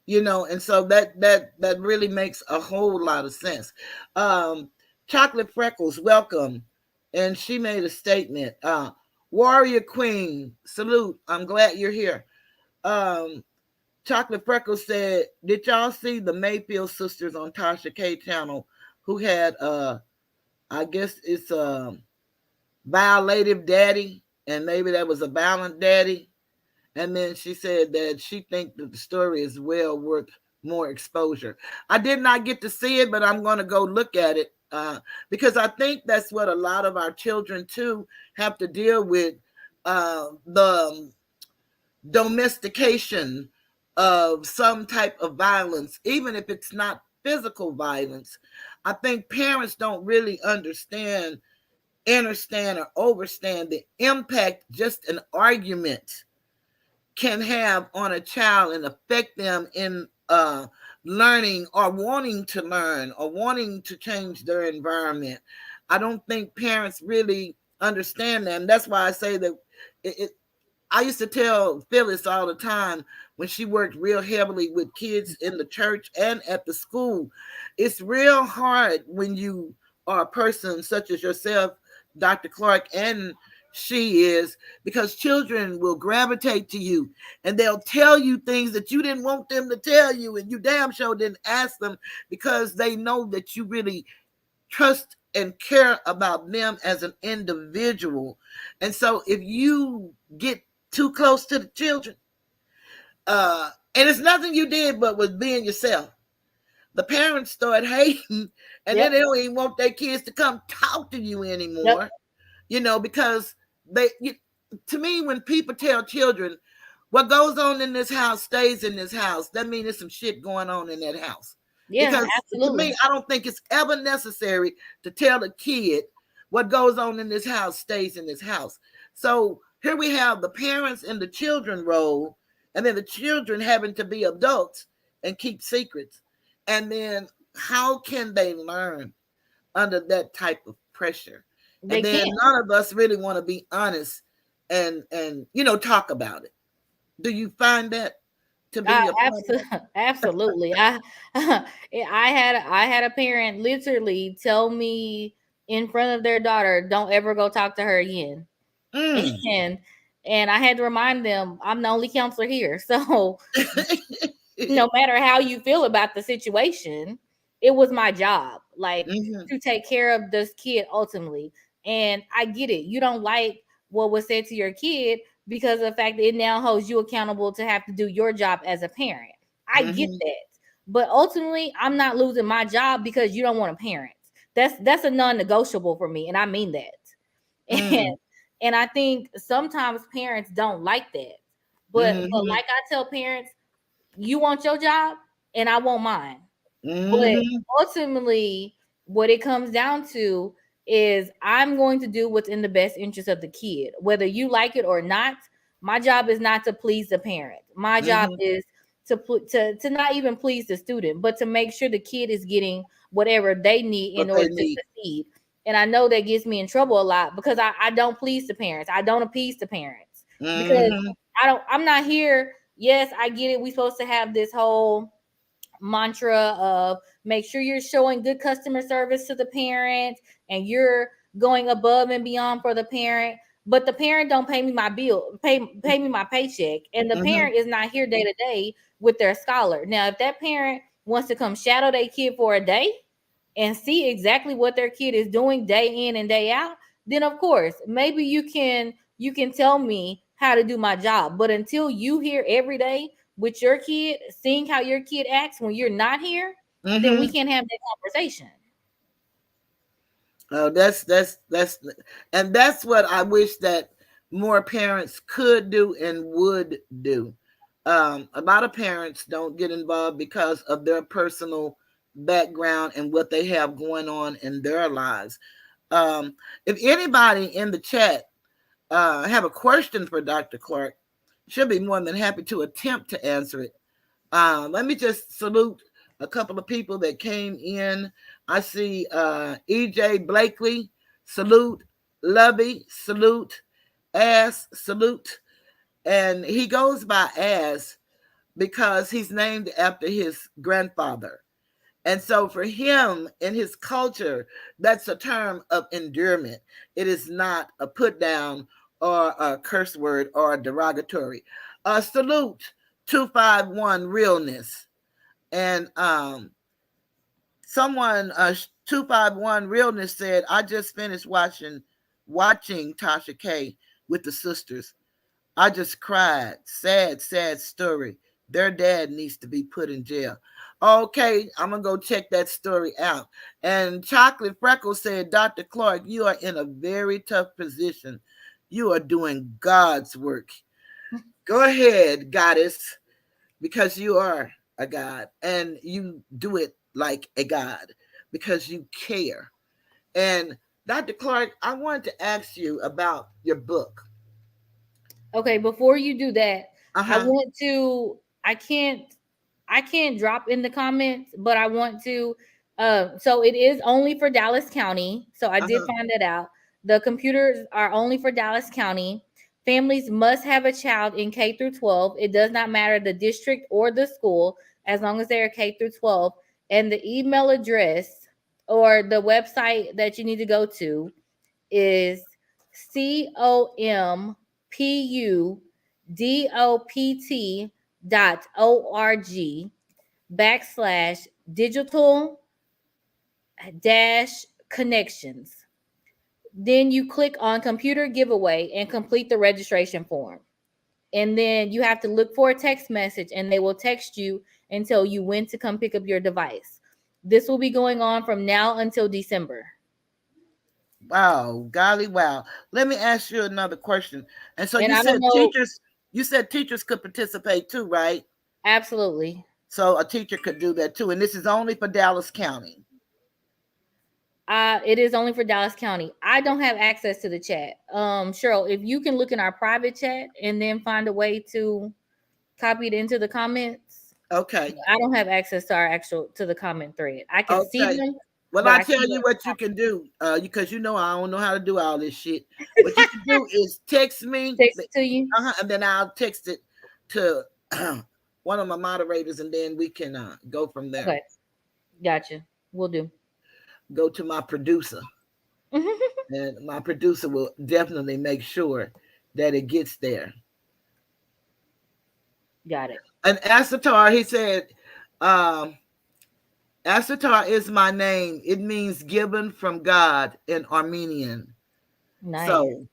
And so that really makes a whole lot of sense. um Chocolate Freckles, welcome. And she made a statement. Warrior Queen, salute, I'm glad you're here. um Chocolate Freckles said, did y'all see the Mayfield sisters on Tasha K channel who had I guess it's violative daddy, and maybe that was a violent daddy? And then she said that she thinks that the story is well worth more exposure. I did not get to see it, but I'm going to go look at it because I think that's what a lot of our children too have to deal with, the domestication of some type of violence, even if it's not physical violence. I think parents don't really understand or overstand the impact just an argument can have on a child and affect them in learning or wanting to learn or wanting to change their environment. I don't think parents really understand that. And that's why I say that it I used to tell Phyllis all the time when she worked real heavily with kids in the church and at the school. It's real hard when you are a person such as yourself, Dr. Clark, and she is, because children will gravitate to you and they'll tell you things that you didn't want them to tell you, and you damn sure didn't ask them, because they know that you really trust and care about them as an individual. And so if you get too close to the children, and it's nothing you did but was being yourself, the parents start hating, and then Yep. they don't even want their kids to come talk to you Yep. anymore. Because to me, when people tell children what goes on in this house stays in this house, that means there's some shit going on in that house. Yeah, Because to me, absolutely. I don't think it's ever necessary to tell a kid what goes on in this house stays in this house. So here we have the parents and the children role, and then the children having to be adults and keep secrets. And then how can they learn under that type of pressure? And They then can't. none of us really want to be honest and talk about it. Do you find that to be a problem? Absolutely. I had a parent literally tell me in front of their daughter, "Don't ever go talk to her again." Mm. And and I had to remind them, I'm the only counselor here. So no matter how you feel about the situation, it was my job, like, Mm-hmm. to take care of this kid ultimately. And I get it. You don't like what was said to your kid because of the fact that it now holds you accountable to have to do your job as a parent. I get Mm-hmm. that. But ultimately, I'm not losing my job because you don't want a parent. That's a non-negotiable for me, and I mean that. And Mm. and I think sometimes parents don't like that. But Mm-hmm. like I tell parents, you want your job and I want mine. But Mm-hmm. ultimately, what it comes down to is I'm going to do what's in the best interest of the kid, whether you like it or not. My job is not to please the parent. My job Mm-hmm. is to not even please the student, but to make sure the kid is getting whatever they need in What they order to need. succeed. And I know that gets me in trouble a lot because I don't please the parents. I don't appease the parents because Mm-hmm. I'm not here. Yes, I get it. We supposed to have this whole mantra of make sure you're showing good customer service to the parent and you're going above and beyond for the parent, but the parent don't pay me my bill, pay me my paycheck, and the Mm-hmm. parent is not here day to day with their scholar. Now if that parent wants to come shadow their kid for a day and see exactly what their kid is doing day in and day out, then of course maybe you can tell me how to do my job. But until you here every day with your kid, seeing how your kid acts when you're not here, then we Mm-hmm. can't have that conversation. Oh, that's and that's what I wish that more parents could do and would do. A lot of parents don't get involved because of their personal background and what they have going on in their lives. Um, if anybody in the chat have a question for Dr. Clark, she'll be more than happy to attempt to answer it. Let me just salute a couple of people that came in. I see EJ Blakely, salute. Lovey, salute. Ass, salute. And he goes by Ass because he's named after his grandfather. And so for him in his culture, that's a term of endearment. It is not a put down or a curse word or a derogatory. Salute 251 realness. And someone 251 realness said, I just finished watching Tasha K with the sisters. I just cried. Sad, sad story. Their dad needs to be put in jail. Okay, I'm gonna go check that story out. And Chocolate Freckles said, Dr. Clark, you are in a very tough position. You are doing God's work. Go ahead, goddess, because you are a god and you do it like a god because you care. And Dr. Clark, I wanted to ask you about your book. Okay, before you do that, I Uh-huh. want to I can't drop in the comments, but I want to so it is only for Dallas County. So I did Uh-huh. find that out. The computers are only for Dallas County. Families must have a child in K through 12. It does not matter the district or the school as long as they're K through 12. And the email address or the website that you need to go to is compudopt.org/digital dash connections. Then you click on computer giveaway and complete the registration form. And then you have to look for a text message and they will text you and tell you when to come pick up your device. This will be going on from now until December. Wow, golly, wow. Let me ask you another question. And so And you I don't said know. teachers could participate too, right? Absolutely. So a teacher could do that too. And this is only for Dallas County. It is only for Dallas County. I don't have access to the chat. Cheryl, if you can look in our private chat and then find a way to copy it into the comments. Okay. I don't have access to our actual to the comment thread. I can see Okay. them, Well, but I I tell can't you what you can do, because you know I don't know how to do all this shit. What you can do is text me, text it to you. and then I'll text it to one of my moderators, and then we can go from there. Okay, gotcha. We'll do. Go to my producer, and my producer will definitely make sure that it gets there. Got it. And Asatar, he said, um, Asatar is my name. It means given from God in Armenian. Nice. So,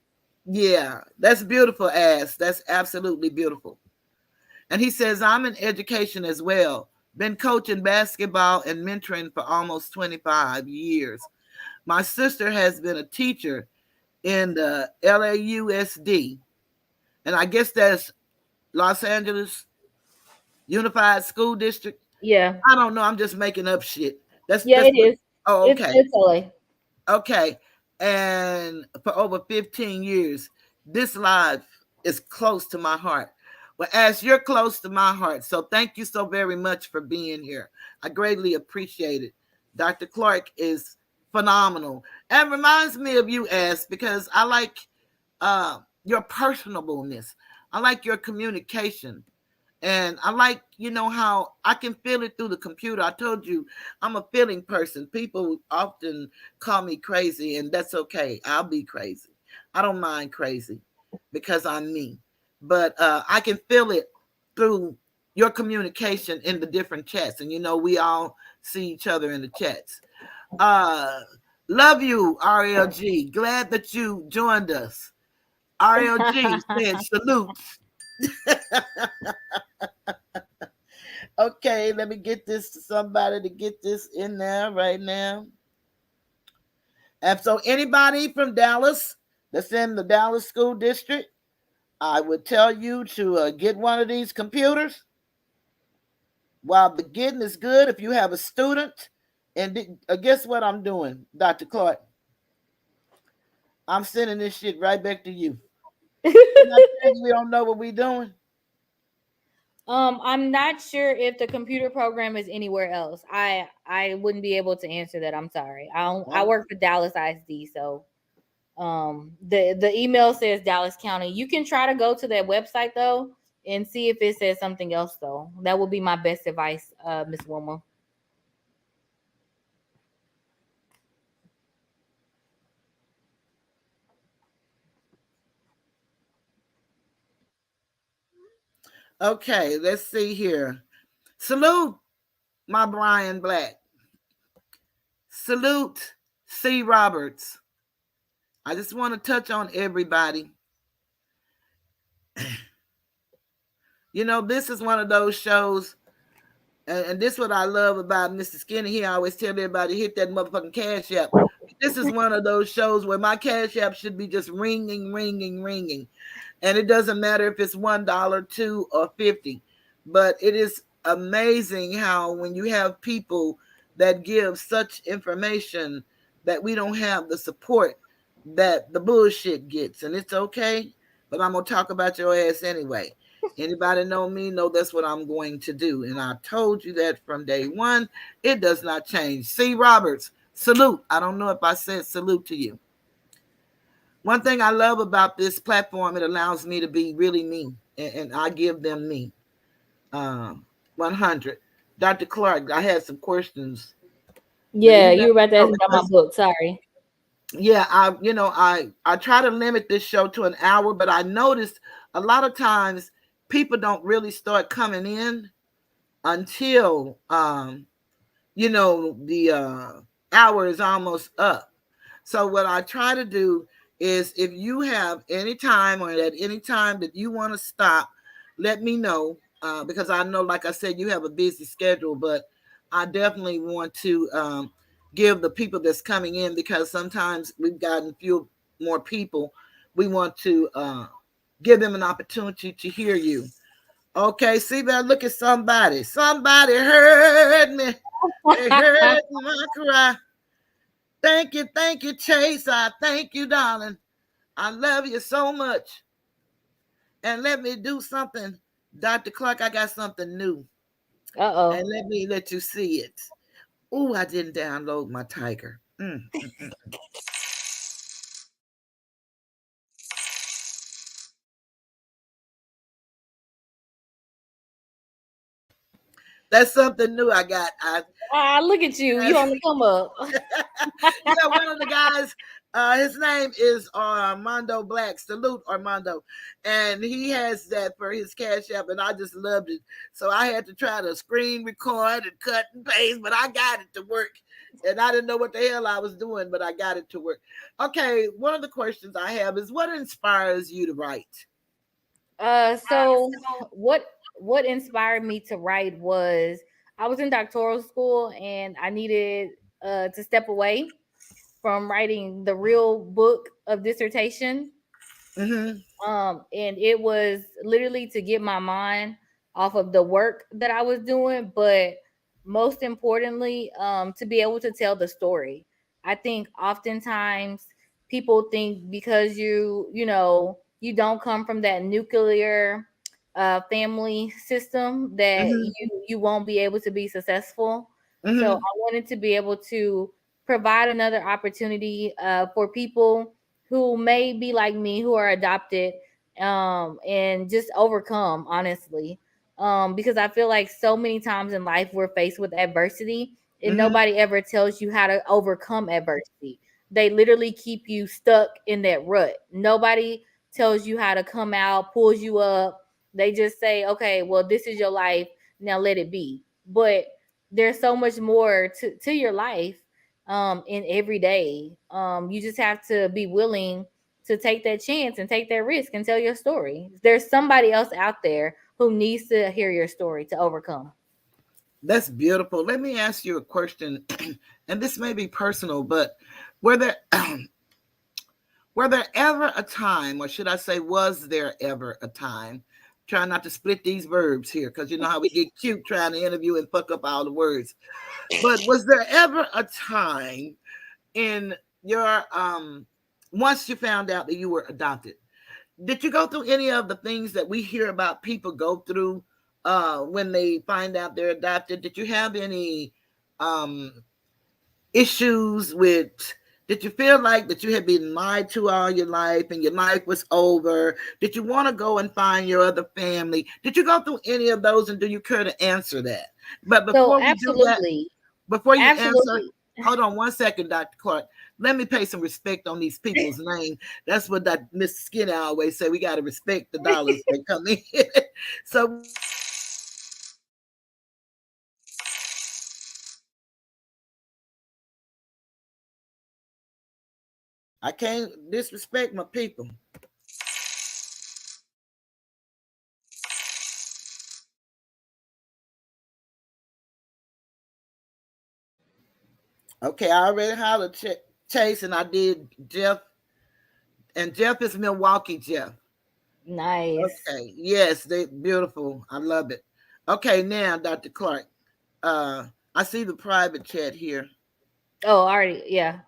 yeah, that's beautiful, As. That's absolutely beautiful. And he says, I'm in education as well. Been coaching basketball and mentoring for almost 25 years. My sister has been a teacher in the LAUSD, and I guess that's Los Angeles Unified School District. Yeah. I don't know. I'm just making up shit. Yeah, That's it what. is. Oh, okay. It's LA. Okay. And for over 15 years, this live is close to my heart. Well, as you're close to my heart, so thank you so very much for being here. I greatly appreciate it. Dr. Clark is phenomenal and reminds me of you, As, because I like your personableness. I like your communication. And I like, how I can feel it through the computer. I told you I'm a feeling person. People often call me crazy, and that's okay. I'll be crazy. I don't mind crazy because I'm me. But I can feel it through your communication in the different chats. And, we all see each other in the chats. Uh, love you, RLG. Glad that you joined us. RLG said salute. Okay, let me get this to somebody to get this in there right now. And so, anybody from Dallas that's in the Dallas School District, I would tell you to get one of these computers while the getting is good. If you have a student, and guess what I'm doing, Dr. Clark? I'm sending this shit right back to you. And I tell you, we don't know what we're doing. I'm not sure if the computer program is anywhere else. I wouldn't be able to answer that. I'm sorry. I Oh, work for Dallas ISD, so the email says Dallas County. You can try to go to that website though and see if it says something else though. That would be my best advice, Miss Wilma. okay, let's see here. Salute, my Brian Black. Salute, C. Roberts. I just want to touch on everybody. This is one of those shows, and this is what I love about Mr. Skinner. He always tell everybody hit that motherfucking cash app. This is one of those shows where my cash app should be just ringing, ringing, ringing, and it doesn't matter if it's $1, 2, or 50. But it is amazing how when you have people that give such information that we don't have the support that the bullshit gets, and it's okay. But I'm gonna talk about your ass anyway. Anybody know me know that's what I'm going to do. And I told you that from day one. It does not change. C. Roberts, salute. I don't know if I said salute to you. One thing I love about this platform, it allows me to be really me. And I give them me. 100. Dr. Clark, I had some questions. Now, Yeah, you were about to ask me about my because, book. Sorry. yeah, I try to limit this show to an hour, but I noticed a lot of times people don't really start coming in until the hour is almost up. So what I try to do is, if you have any time or at any time that you want to stop, let me know, because I know, like I said, you have a busy schedule. But I definitely want to give the people that's coming in, because sometimes we've gotten a few more people. We want to give them an opportunity to hear you. Okay, see that? Look at somebody. Somebody heard me. They heard my cry. Thank you, Chase. I thank you, darling. I love you so much. And let me do something, Dr. Clark. I got something new. Uh-oh. And let me let you see it. Oh, I didn't download my tiger. That's something new I got. Ah, look at you. You I, on the come up. yeah, one of the guys, his name is Armando Black. Salute Armando, and he has that for his Cash App, and I just loved it. So I had to try to screen record and cut and paste, but I got it to work. And I didn't know what the hell I was doing, but I got it to work. Okay, one of the questions I have is, what inspires you to write? So what inspired me to write was I was in doctoral school and I needed to step away from writing the real book of dissertation. Mm-hmm. And it was literally to get my mind off of the work that I was doing, but most importantly, to be able to tell the story. I think oftentimes people think because you don't come from that nuclear family system that Mm-hmm. you won't be able to be successful. So Mm-hmm. I wanted to be able to provide another opportunity for people who may be like me, who are adopted, and just overcome, honestly. Because I feel like so many times in life we're faced with adversity and Mm-hmm. nobody ever tells you how to overcome adversity. They literally keep you stuck in that rut. Nobody tells you how to come out, pulls you up. They just say, okay, well, this is your life, now let it be. But there's so much more to your life, in every day. You just have to be willing to take that chance and take that risk and tell your story. There's somebody else out there who needs to hear your story to overcome. That's beautiful. Let me ask you a question, and this may be personal, but were there were there ever a time, or should I say, was there ever a time? Try not to split these verbs here, because you know how we get cute trying to interview and fuck up all the words. But was there ever a time in your once you found out that you were adopted? Did you go through any of the things that we hear about people go through when they find out they're adopted? Did you have any um, issues with? Did you feel like that you had been lied to all your life and your life was over? Did you want to go and find your other family? Did you go through any of those, and do you care to answer that? But So before we do that, absolutely, before you answer, absolutely. hold on one second, Dr. Clark. Let me pay some respect on these people's name. That's what that Mr. Skinner always say. We got to respect the dollars that come in. So we got Dr. Clark. I can't disrespect my people. Okay, I already hollered Chase, and I did Jeff, and Jeff is Milwaukee Jeff. Nice. Okay, yes, they beautiful. I love it. Okay, now Dr. Clark, uh, I see the private chat here. Oh, already, yeah,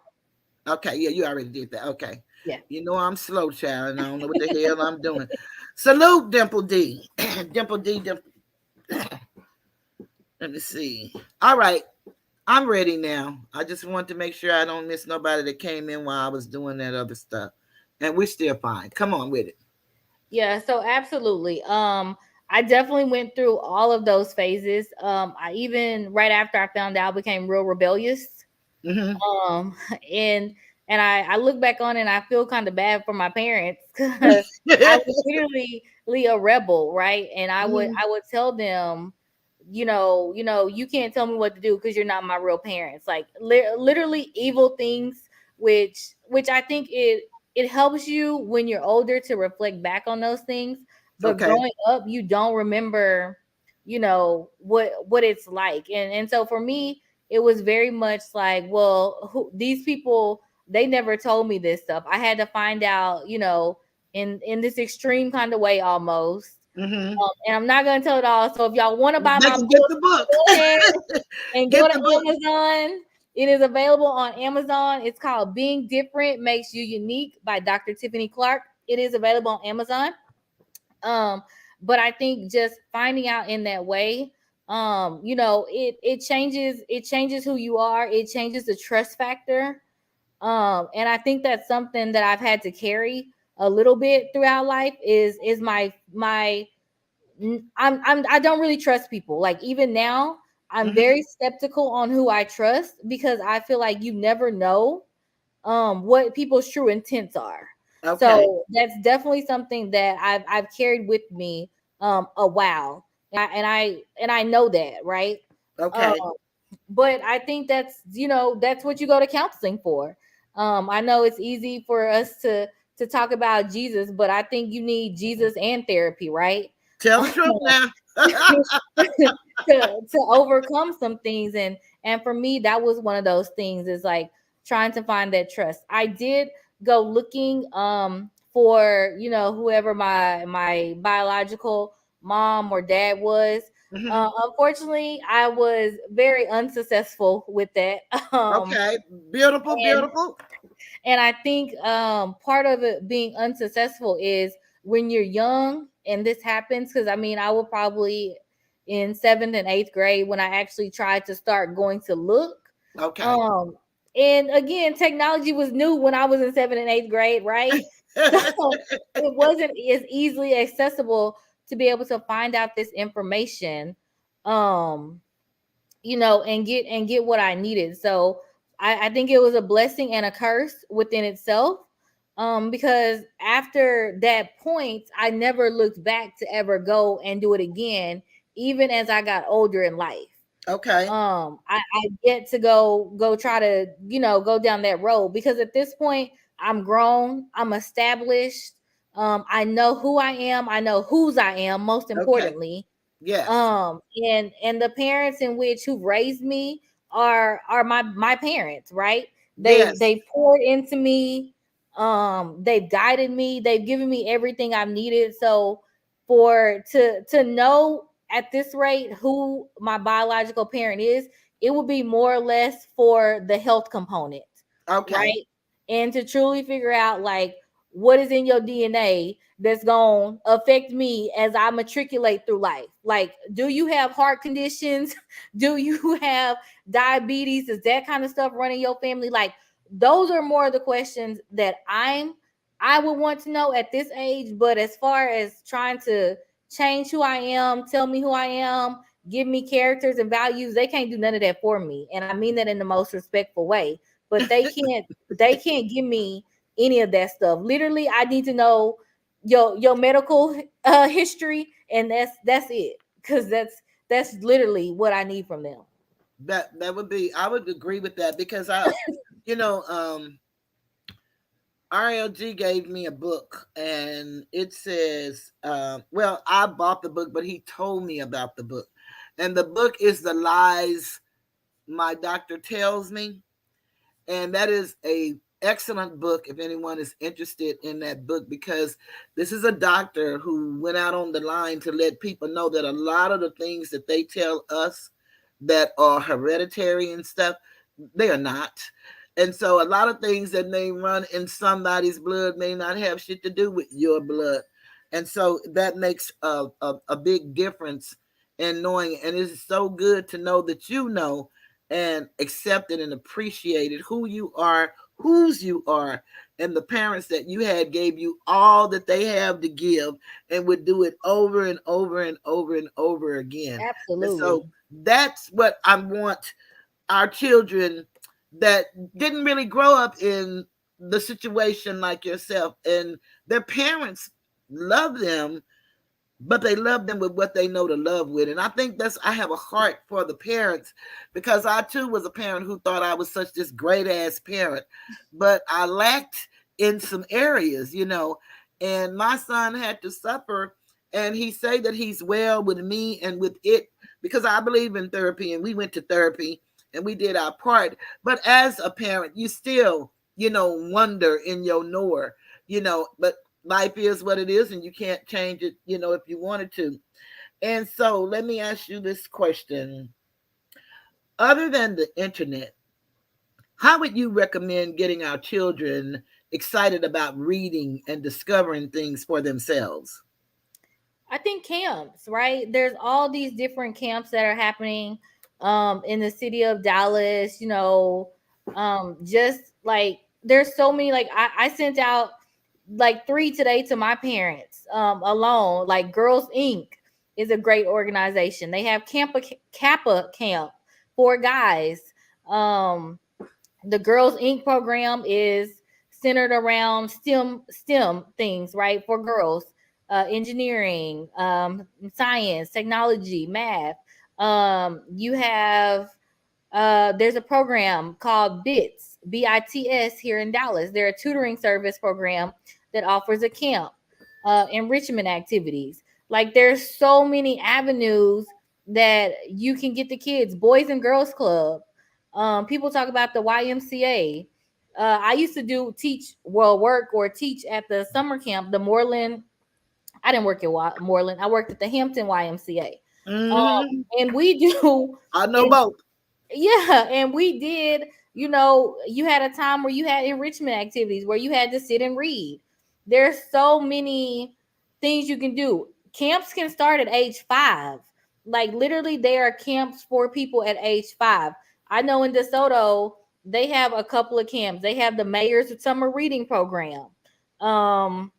Okay, yeah, you already did that. Okay. yeah. You know I'm slow, child, and I don't know what the hell I'm doing. Salute, Dimple D. Dimple D, Dimple. Let me see. All right, I'm ready now. I just want to make sure I don't miss nobody that came in while I was doing that other stuff. And we're still fine. Come on with it. Yeah, so absolutely. I definitely went through all of those phases. I even right after I found out became real rebellious. Mm-hmm. Um, and I look back on it and I feel kind of bad for my parents because I was literally a rebel, right? And Mm-hmm. I would tell them, you can't tell me what to do because you're not my real parents. Like literally evil things, which I think it helps you when you're older to reflect back on those things. But Okay. growing up, you don't remember what it's like. And so for me, it was very much like, well, these people, they never told me this stuff. I had to find out, in this extreme kind of way almost. Mm-hmm. And I'm not gonna tell it all. So if y'all want to buy They my can get book, the book. go ahead and go Get to the book. Amazon. It is available on Amazon. It's called Being Different Makes You Unique by Dr. Tiffany Clark. It is available on Amazon. Um, but I think just finding out in that way, it changes who you are. It changes the trust factor. And I think that's something that I've had to carry a little bit throughout life is my I don't really trust people. Like even now, I'm Mm-hmm. very skeptical on who I trust because I feel like you never know what people's true intents are. Okay. So that's definitely something that I've carried with me a while. And I know that, right? Um, Okay. but I think that's what you go to counseling for. I know it's easy for us to talk about Jesus, but I think you need Jesus and therapy, right? Tell the truth now. to overcome some things. And for me, that was one of those things, is like trying to find that trust. I did go looking for whoever my biological mom or dad was. Hmm. Unfortunately, I was very unsuccessful with that. Okay. Beautiful. And Beautiful. and I think part of it being unsuccessful is when you're young and this happens. Because I mean, I will probably in seventh and eighth grade when I actually tried to start going to look. Okay. Um, and again, technology was new when I was in seventh and eighth grade, right? So it wasn't as easily accessible to be able to find out this information. Um, and get what I needed. So I think it was a blessing and a curse within itself. Because after that point, I never looked back to ever go and do it again, even as I got older in life. Okay. I get to go try to, go down that road because at this point I'm grown, I'm established. I know who I am, I know whose I am, most Okay. importantly. Yes. And the parents in which who raised me are my parents, right? they Yes. they poured into me. They've guided me, they've given me everything I've needed. So for to know at this rate who my biological parent is, it would be more or less for the health component, Okay. right? And to truly figure out like what is in your DNA that's going to affect me as I matriculate through life. Like, do you have heart conditions? Do you have diabetes? Is that kind of stuff running your family? Like, those are more of the questions that I would want to know at this age. But as far as trying to change who I am, tell me who I am, give me characters and values, they can't do none of that for me. And I mean that in the most respectful way. But they can't give me any of that stuff. Literally, I need to know your medical history, and that's it. Because that's literally what I need from them. That would be. I would agree with that because you know, RLG gave me a book and it says, well, I bought the book, but he told me about the book, and the book is The Lies My Doctor Tells Me. And that is a excellent book if anyone is interested in that book, because this is a doctor who went out on the line to let people know that a lot of the things that they tell us that are hereditary and stuff, they are not. And so a lot of things that may run in somebody's blood may not have shit to do with your blood. And so that makes a big difference in knowing. And it's so good to know that you know and accepted and appreciated who you are, whose you are, and the parents that you had gave you all that they have to give and would do it over and over and over and over again. And so Absolutely. that's what I want our children that didn't really grow up in the situation like yourself, and their parents love them, but they love them with what they know to love with. And I think that's, I have a heart for the parents because I too was a parent who thought I was such this great ass parent, but I lacked in some areas, and my son had to suffer and he say that he's well with me and with it, because I believe in therapy, and we went to therapy and we did our part. But as a parent, you still, wonder in your knower, but life is what it is, and you can't change it, if you wanted to. And so let me ask you this question. Other than the internet, how would you recommend getting our children excited about reading and discovering things for themselves? I think camps, right? There's all these different camps that are happening in the city of Dallas, just like there's so many, like I sent out like three today to my parents alone. Like Girls Inc. is a great organization. They have Kappa Camp for guys. Um the Girls Inc. program is centered around STEM things, right? For girls, engineering, science, technology, math. You have there's a program called BITS here in Dallas. They're a tutoring service program that offers a camp, enrichment activities. Like there's so many avenues that you can get the kids. Boys and Girls Club. People talk about the YMCA. I used to work or teach at the summer camp, the Moreland. I didn't work at Moreland. I worked at the Hampton YMCA. Hmm. And we do I know both. yeah, and we did, you had a time where you had enrichment activities where you had to sit and read. There's so many things you can do. Camps can start at age 5. Like literally there are camps for people at age 5. I know in DeSoto, they have a couple of camps. They have the mayor's summer reading program. Um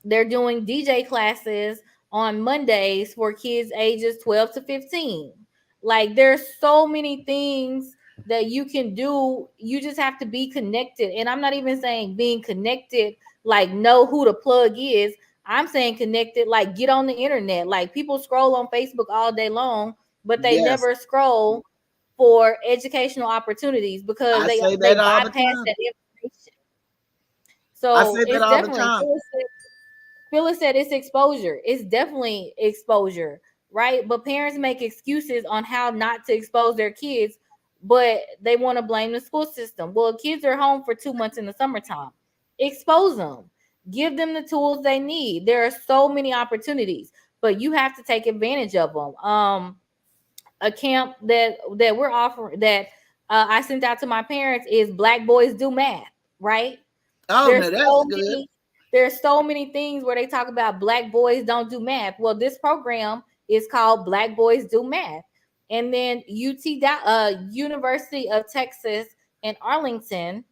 they're doing DJ classes on Mondays for kids ages 12 to 15. Like there's so many things that you can do. You just have to be connected. And I'm not even saying being connected like know who the plug is. I'm saying connected like get on the internet. Like people scroll on Facebook all day long, but they Yes, never scroll for educational opportunities because I say they that all the bypass time. that information. I So say that it's all the definitely time. Phyllis said it's exposure. It's definitely exposure, right? But parents make excuses on how not to expose their kids, but they want to blame the school system. Well, kids are home for 2 months in the summertime. Expose them. Give them the tools they need. There are so many opportunities, but you have to take advantage of them. A camp that we're offering that I sent out to my parents is Black Boys Do Math, right? Oh, There's no, that's so good. many there's so many things where they talk about black boys don't do math. Well, this program is called Black Boys Do Math. And then University of Texas in Arlington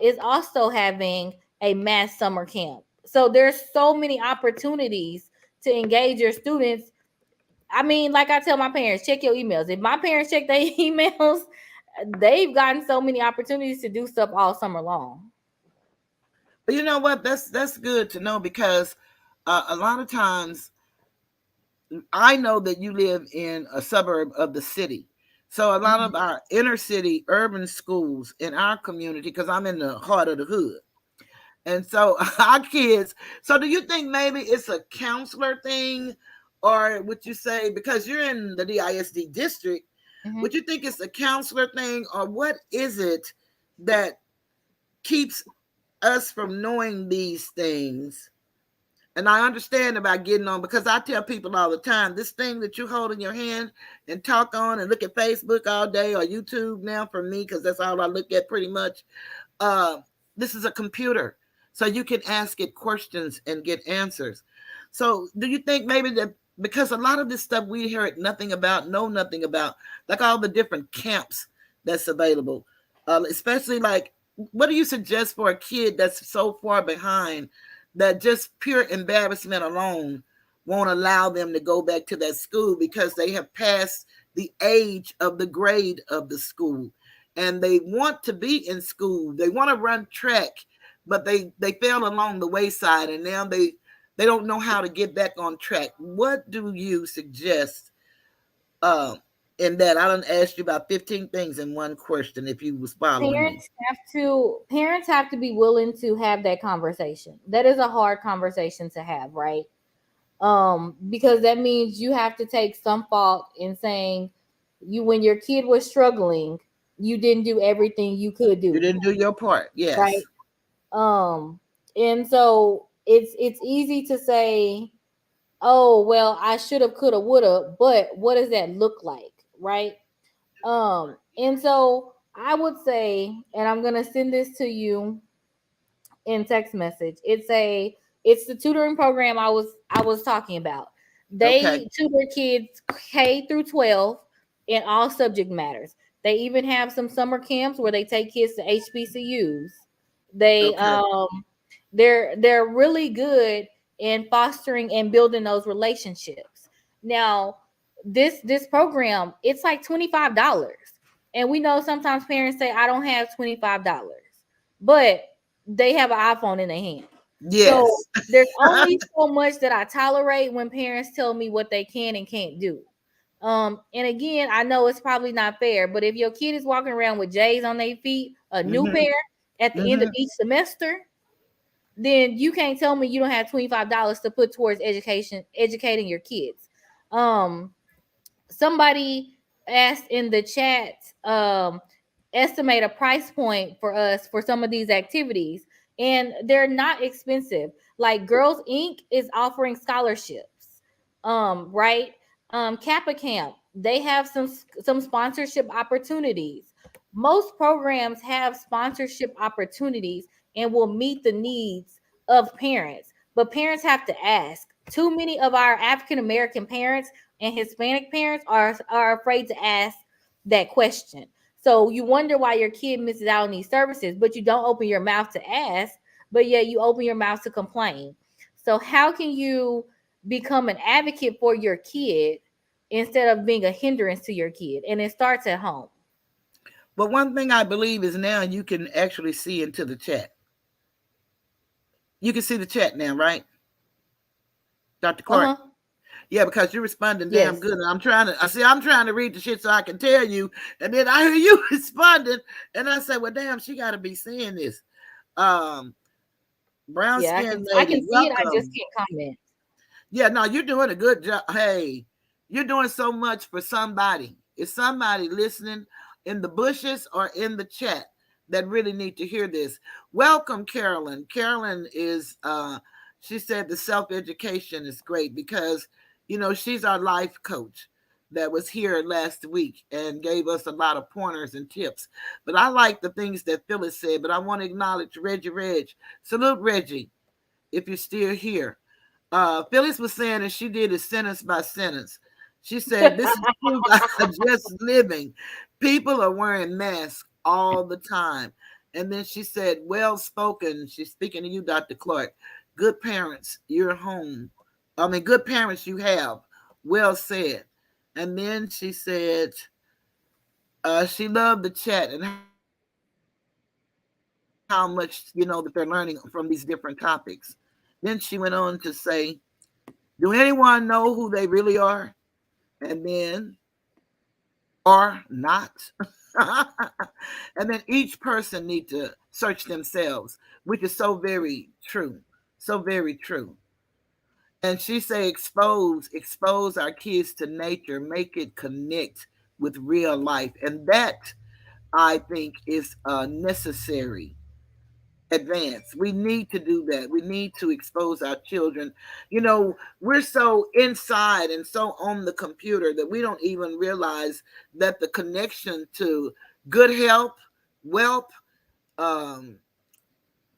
is also having a math summer camp. So there's so many opportunities to engage your students. I mean, like I tell my parents, check your emails. If my parents check their emails, they've gotten so many opportunities to do stuff all summer long. But you know what? That's good to know, because a lot of times I know that you live in a suburb of the city. So a lot of our inner city urban schools in our community, because I'm in the heart of the hood. And so our kids, so do you think maybe it's a counselor thing? Or would you say, because you're in the DISD district, Mhm. would you think it's a counselor thing? Or what is it that keeps us from knowing these things? And I understand about getting on, because I tell people all the time, this thing that you hold in your hand and talk on and look at Facebook all day, or YouTube now for me, because that's all I look at pretty much. Uh, this is a computer. So you can ask it questions and get answers. So do you think maybe that, because a lot of this stuff we hear nothing about, know nothing about, like all the different camps that's available, especially like, what do you suggest for a kid that's so far behind that just pure embarrassment alone won't allow them to go back to that school, because they have passed the age of the grade of the school, and they want to be in school, they want to run track, but they fell along the wayside, and now they don't know how to get back on track. What do you suggest um in that? I don't ask you about 15 things in one question, if you was following me. Parents have to be willing to have that conversation. That is a hard conversation to have, right? Because that means you have to take some fault in saying you when your kid was struggling, you didn't do everything you could You do, didn't do your part. right? Yes. Um, and so it's easy to say, oh well, I should have, could have, would have, but what does that look like, right? And so I would say, and I'm gonna send this to you in text message. It's the tutoring program I was talking about. Okay. They tutor kids K through 12 in all subject matters. They even have some summer camps where they take kids to HBCUs. They Okay. they're really good in fostering and building those relationships. Now, this program, it's like $25. And we know sometimes parents say I don't have $25. But they have an iPhone in their hand. So Yes. there's only so much that I tolerate when parents tell me what they can and can't do. And again, I know it's probably not fair, but if your kid is walking around with J's on their feet, a new Hmm. pair at the end of Hmm. each semester, then you can't tell me you don't have $25 to put towards educating your kids. Um, Somebody asked in the chat, estimate a price point for us for some of these activities, and they're not expensive. Like Girls Inc is offering scholarships, right? Kappa Camp, they have some sponsorship opportunities. Most programs have sponsorship opportunities and will meet the needs of parents, but parents have to ask. Too many of our African American parents and Hispanic parents are afraid to ask that question. So you wonder why your kid misses out on these services, but you don't open your mouth to ask, but yet you open your mouth to complain. So how can you become an advocate for your kid instead of being a hindrance to your kid? And it starts at home. But one thing I believe is now you can actually see into the chat. You can see the chat now, right, Dr. Clark? Uh-huh. Yeah, because you're responding damn Yes. good. And I'm trying to read the shit so I can tell you. And then I hear you responding. And I say, well, damn, she got to be seeing this. Um, Brown Yeah, skinned I lady, can see it. I just welcome. can't comment. Yeah, no, you're doing a good job. Hey, you're doing so much for somebody. Is somebody listening in the bushes or in the chat that really need to hear this? Welcome, Carolyn. Carolyn is she said the self-education is great because she's our life coach that was here last week and gave us a lot of pointers and tips. But I like the things that Phyllis said, but I want to acknowledge Reggie Reg. Salute Reggie if you're still here. Phyllis was saying, and she did it sentence by sentence. She said, "This is true by just living. People are wearing masks all the time." And then she said, "Well spoken." She's speaking to you, Dr. Clark. Good parents, you're home. I mean, good parents you have. Well said. And then she said, she loved the chat and how much that they're learning from these different topics. Then she went on to say, do anyone know who they really are? And then are not. And then each person need to search themselves, which is so very true. So very true. And she say expose our kids to nature, make it connect with real life. And that I think is necessary advance. We need to do that. We need to expose our children. We're so inside and so on the computer that we don't even realize that the connection to good health, wealth, um,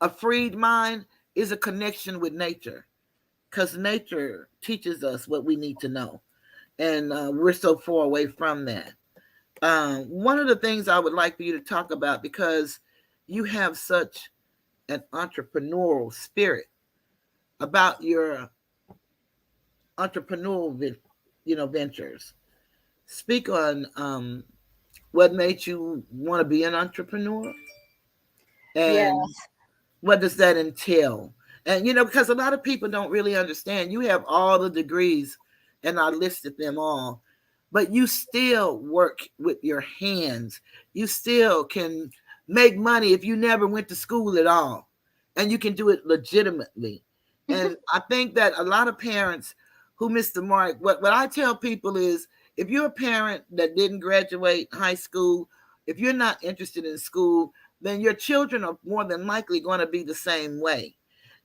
a freed mind is a connection with nature because nature teaches us what we need to know. And we're so far away from that. One of the things I would like for you to talk about because you have such an entrepreneurial spirit about your entrepreneurial ventures. Speak on what made you want to be an entrepreneur Yeah. and what does that entail. And because a lot of people don't really understand, you have all the degrees and I listed them all, but you still work with your hands. You still can make money if you never went to school at all, and you can do it legitimately. And I think that a lot of parents who missed the mark. What I tell people is, if you're a parent that didn't graduate high school, if you're not interested in school, then your children are more than likely going to be the same way.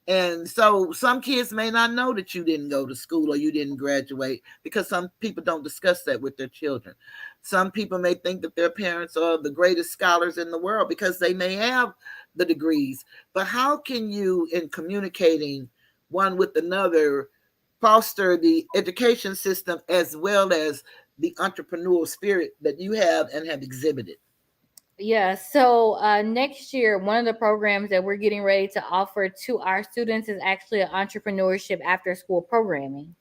And so some kids may not know that you didn't go to school or you didn't graduate, because some people don't discuss that with their children. Some people may think that their parents are the greatest scholars in the world because they may have the degrees. But how can you, in communicating one with another, foster the education system as well as the entrepreneurial spirit that you have and have exhibited? Yeah, so next year, one of the programs that we're getting ready to offer to our students is actually an entrepreneurship after school programming.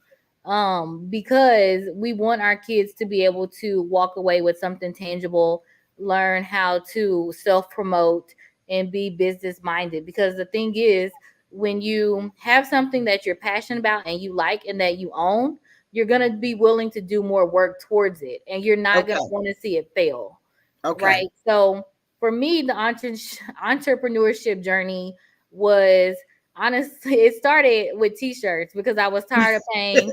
Because we want our kids to be able to walk away with something tangible, learn how to self promote, and be business minded. Because the thing is, when you have something that you're passionate about and you like and that you own, you're going to be willing to do more work towards it, and you're not going to Okay. want to see it fail. Okay. Right. So for me, the entrepreneurship journey was, honestly, it started with t-shirts because I was tired of paying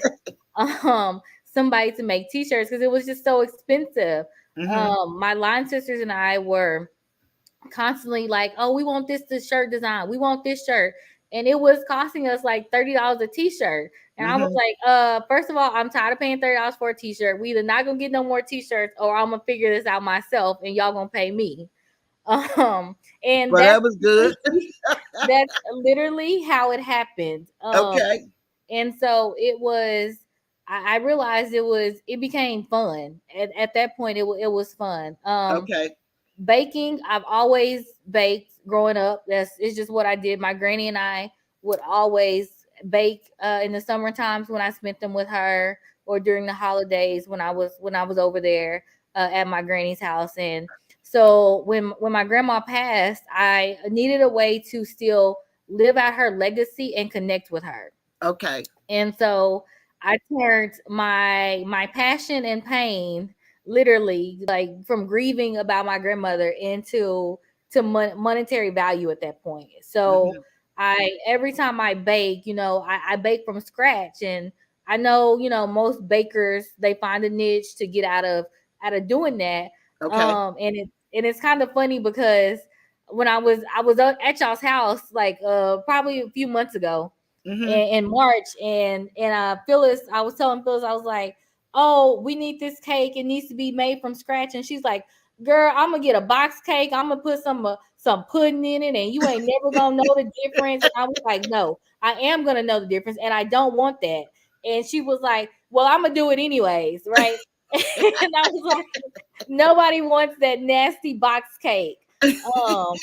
somebody to make t-shirts because it was just so expensive. Mm-hmm. My line sisters and I were constantly like, oh, we want this shirt design, we want this shirt, and it was costing us like $30 a t-shirt. And I was Mm-hmm. like, first of all, I'm tired of paying $30 for a t-shirt. We either not gonna get no more t-shirts, or I'm gonna figure this out myself and y'all gonna pay me. And Well, that was good. that's literally how it happened. Okay. And so it was, I realized it became fun. At that point, it was fun. Okay. Baking, I've always baked growing up. It's just what I did. My granny and I would always bake in the summer times when I spent them with her, or during the holidays when I was over there at my granny's house. And so when my grandma passed, I needed a way to still live out her legacy and connect with her. Okay. And so I turned my passion and pain, literally, like from grieving about my grandmother, into monetary value at that point. So Mm-hmm. I every time I bake, I bake from scratch. And I know, most bakers, they find a niche to get out of doing that. Okay. And it's kind of funny because when I was at y'all's house, like probably a few months ago, Mm-hmm. in March, and Phyllis, I was telling Phyllis, I was like, "Oh, we need this cake. It needs to be made from scratch." And she's like, "Girl, I'm gonna get a box cake. I'm gonna put some pudding in it, and you ain't never gonna know the difference." And I was like, "No, I am gonna know the difference, and I don't want that." And she was like, "Well, I'm gonna do it anyways, right?" And I was like, "Nobody wants that nasty box cake." Um,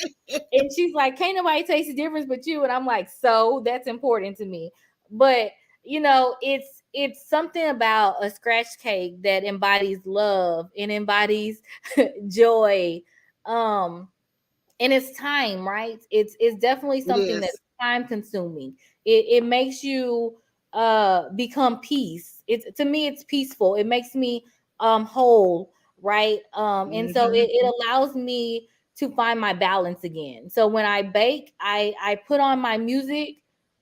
and she's like, "Can't nobody taste the difference but you." And I'm like, "So that's important to me." But it's something about a scratch cake that embodies love and embodies joy. Um, and it's time, right? It's definitely It something that's is. time consuming. It makes you become peace. It's, to me, it's peaceful. It makes me whole, right? And so Mm-hmm. it allows me to find my balance again. So when I bake, I put on my music,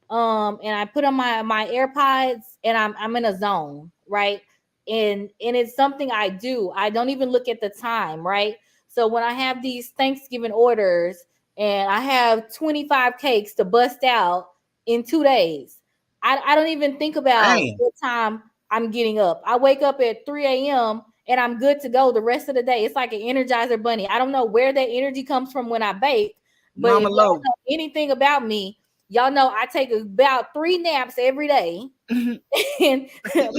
and I put on my AirPods, and I'm in a zone, right? And it's something I do. I don't even look at the time, right? So when I have these Thanksgiving orders and I have 25 cakes to bust out in 2 days, I don't even think about Damn. what time I'm getting up. I wake up at 3 a.m. and I'm good to go the rest of the day. It's like an Energizer bunny. I don't know where that energy comes from when I bake, but Mama if y'all Low. know anything about me, y'all know I take about 3 naps every day. And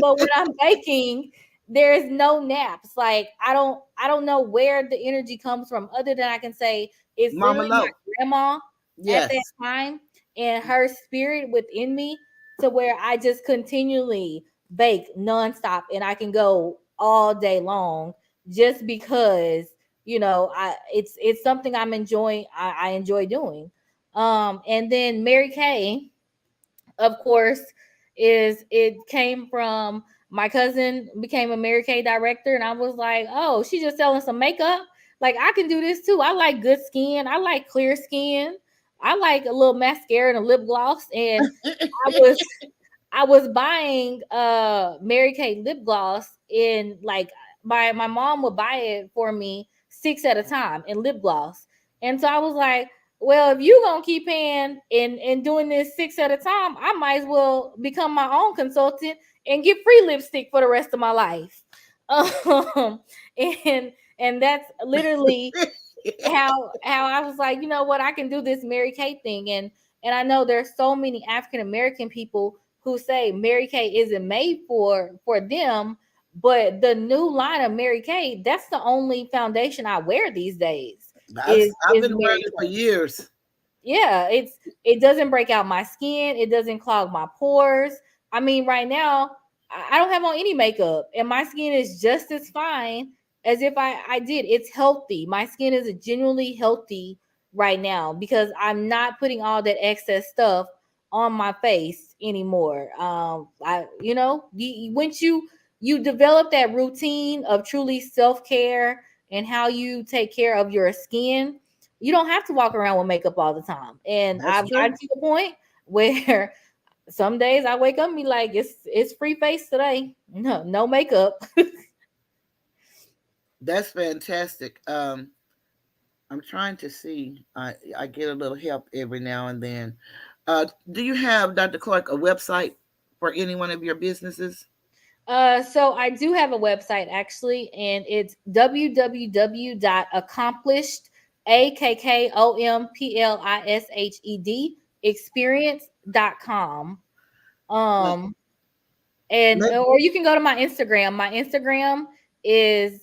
but when I'm baking, there is no naps. Like I don't know where the energy comes from, other than I can say it's Mama literally my Low. grandma at that Yes. time and her spirit within me, to where I just continually bake nonstop and I can go all day long, just because it's something I'm enjoying. I enjoy doing. And then Mary Kay, of course, is it came from my cousin became a Mary Kay director, and I was like, oh, she just selling some makeup. Like, I can do this too. I like good skin. I like clear skin. I like a little mascara and a lip gloss. And I was I was buying Mary Kay lip gloss in like my mom would buy it for me six at a time in lip gloss. And so I was like, well, if you gonna keep paying and doing this six at a time, I might as well become my own consultant and get free lipstick for the rest of my life. Um, and and that's literally how I was like, you know what, I can do this Mary Kay thing. And I know there's so many African American people who say Mary Kay isn't made for them, but the new line of Mary Kay, that's the only foundation I wear these days I've is been wearing Mary it for Kay. years. Yeah, it doesn't break out my skin, it doesn't clog my pores. I mean, right now I don't have on any makeup and my skin is just as fine as if I did. It's healthy. My skin is genuinely healthy right now because I'm not putting all that excess stuff on my face anymore. I once you develop that routine of truly self-care and how you take care of your skin, you don't have to walk around with makeup all the time. And That's I've gotten true. to the point where some days I wake up and be like, it's free face today. No makeup. That's fantastic. I'm trying to see. I get a little help every now and then. Do you have, Dr. Clark, a website for any one of your businesses? So I do have a website actually, and it's www.accomplished expliched experience.com. Now, Um and let, or you can go to my Instagram. My Instagram is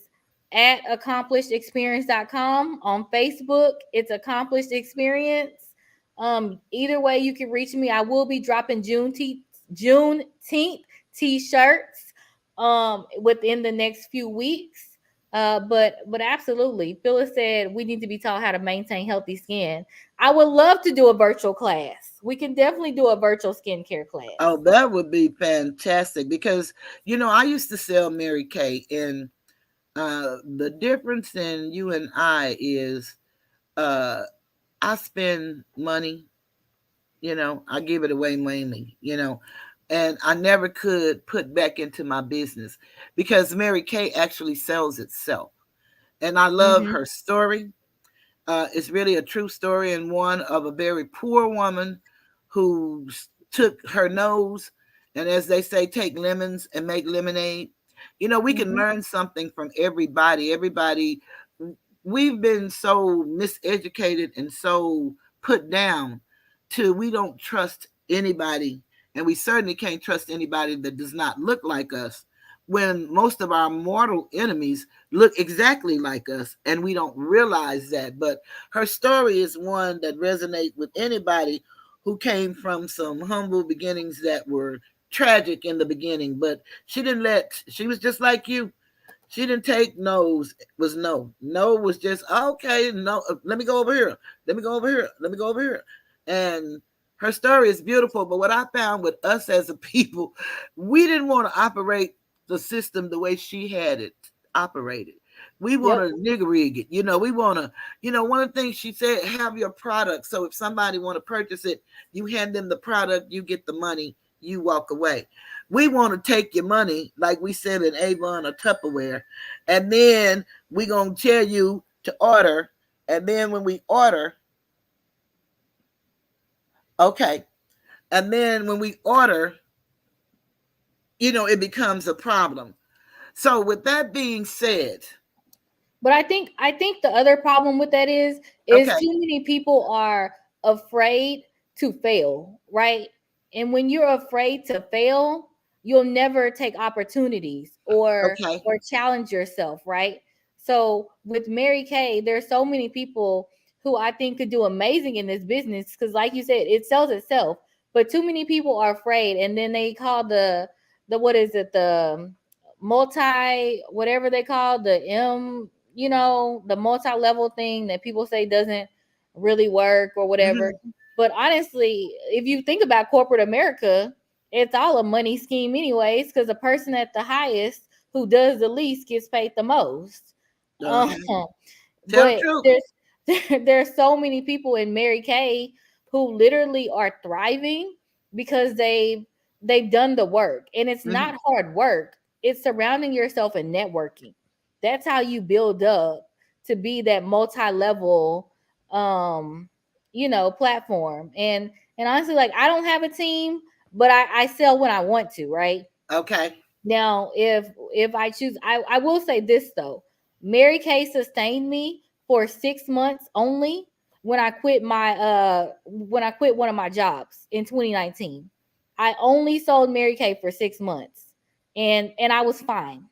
at accomplishedexperience.com. On Facebook it's accomplished experience. Either way you can reach me. I will be dropping Juneteenth t-shirts within the next few weeks. But absolutely, Phyllis said we need to be taught how to maintain healthy skin. I would love to do a virtual class. We can definitely do a virtual skincare class. oh, that would be fantastic because, I used to sell Mary Kay, and the difference in you and I is uh, I spend money, I give it away mainly, and I never could put back into my business because Mary Kay actually sells itself. And I love Mm-hmm. her story. It's really a true story, and one of a very poor woman who took her nose, and as they say, take lemons and make lemonade. We can Mm-hmm. learn something from everybody. Everybody, we've been so miseducated and so put down to we don't trust anybody, and we certainly can't trust anybody that does not look like us, when most of our mortal enemies look exactly like us and we don't realize that. But her story is one that resonates with anybody who came from some humble beginnings that were tragic in the beginning. But she was just like you. She didn't take no's was no. No was just okay. No, let me go over here. Let me go over here. Let me go over here. And her story is beautiful. But what I found with us as a people, we didn't want to operate the system the way she had it operated. We want Yep. to nigger rig it. We want to, one of the things she said, have your product. So if somebody want to purchase it, you hand them the product, you get the money, you walk away. We want to take your money, like we said in Avon or Tupperware, and then we gonna tell you to order. And then when we order, okay, and then when we order, it becomes a problem. So with that being said, But I think the other problem with that is okay, too many people are afraid to fail, right? And when you're afraid to fail, you'll never take opportunities okay, or challenge yourself, right? So with Mary Kay, there's so many people who I think could do amazing in this business because, like you said, it sells itself. But too many people are afraid, and then they call the what is it, the multi whatever they call the the multi-level thing that people say doesn't really work or whatever. mm-hmm, But honestly, if you think about corporate America, it's all a money scheme anyways, because the person at the highest who does the least gets paid the most. um, okay, tell the but truth. there's so many people in Mary Kay who literally are thriving because they've done the work, and it's Mm-hmm. not hard work. It's surrounding yourself and networking. That's how you build up to be that multi-level um platform. And honestly, like, I don't have a team, but I sell when I want to, right? Okay. Now, if I choose, I will say this though. Mary Kay sustained me for 6 months only when I quit one of my jobs in 2019. I only sold Mary Kay for 6 months, and I was fine.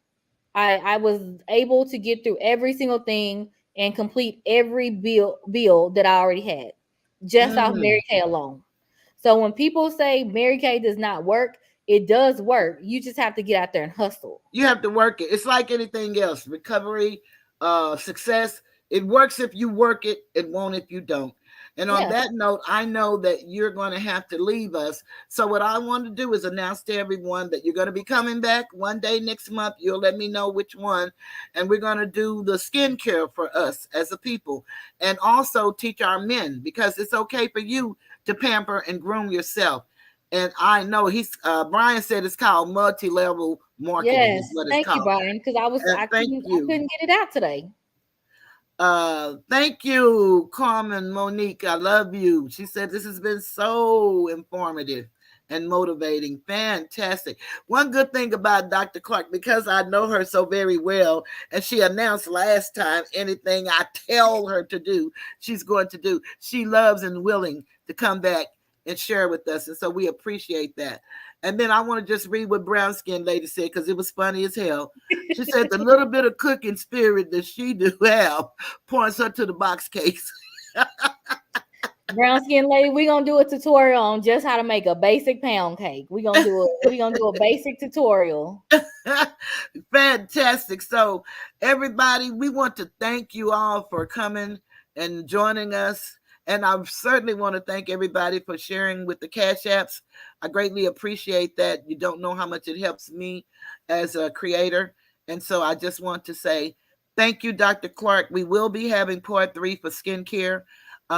I was able to get through every single thing and complete every bill that I already had just off Mm. Mary Kay alone. So when people say Mary Kay does not work, it does work. You just have to get out there and hustle. You have to work it. It's like anything else. Recovery, success. It works if you work it. It won't if you don't. And on Yeah. that note, I know that you're going to have to leave us. So what I want to do is announce to everyone that you're going to be coming back one day next month. You'll let me know which one. And we're going to do the skincare for us as a people, and also teach our men, because it's okay for you to pamper and groom yourself. And I know Brian said it's called multi-level marketing Yes. is what it's Thank you, called. Brian, because And thank I you. couldn't get it out today. Thank you, Carmen Monique. I love you. She said this has been so informative and motivating. Fantastic. One good thing about Dr. Clark, because I know her so very well, and she announced last time anything I tell her to do, she's going to do. She loves and willing to come back and share with us. And so we appreciate that. And then I want to just read what brown skin lady said, because it was funny as hell. She said the little bit of cooking spirit that she do have points her to the box cakes. Brown skin lady, we're gonna do a tutorial on just how to make a basic pound cake. We're gonna do a basic tutorial. Fantastic. So, everybody, we want to thank you all for coming and joining us. And I certainly want to thank everybody for sharing with the Cash Apps. I greatly appreciate that. You don't know how much it helps me as a creator. And so I just want to say thank you, Dr. Clark. We will be having part 3 for skincare,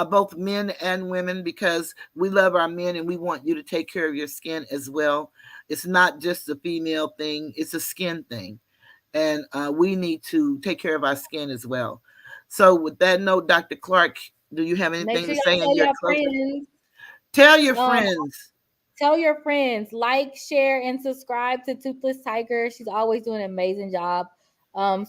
both men and women, because we love our men and we want you to take care of your skin as well. It's not just a female thing, it's a skin thing. And we need to take care of our skin as well. So, with that note, Dr. Clark, do you have Make anything sure to say y'all in tell your your closing? friends. Tell your Um, friends. Tell your friends, like, share, and subscribe to Toothless Tiger. She's always doing an amazing job.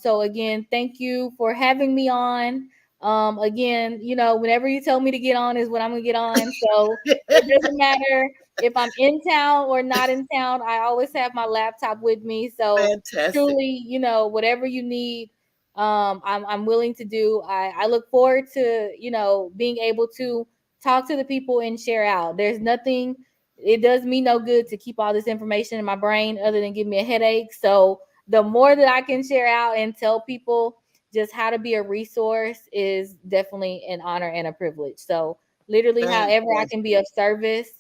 So again, thank you for having me on. Again, whenever you tell me to get on is when I'm gonna get on. So it doesn't matter if I'm in town or not in town. I always have my laptop with me. So Fantastic. truly, whatever you need, I'm willing to do. I look forward to being able to talk to the people and share out. There's nothing, it does me no good to keep all this information in my brain other than give me a headache. So the more that I can share out and tell people just how to be a resource is definitely an honor and a privilege. So literally, however I can Fantastic. be of service.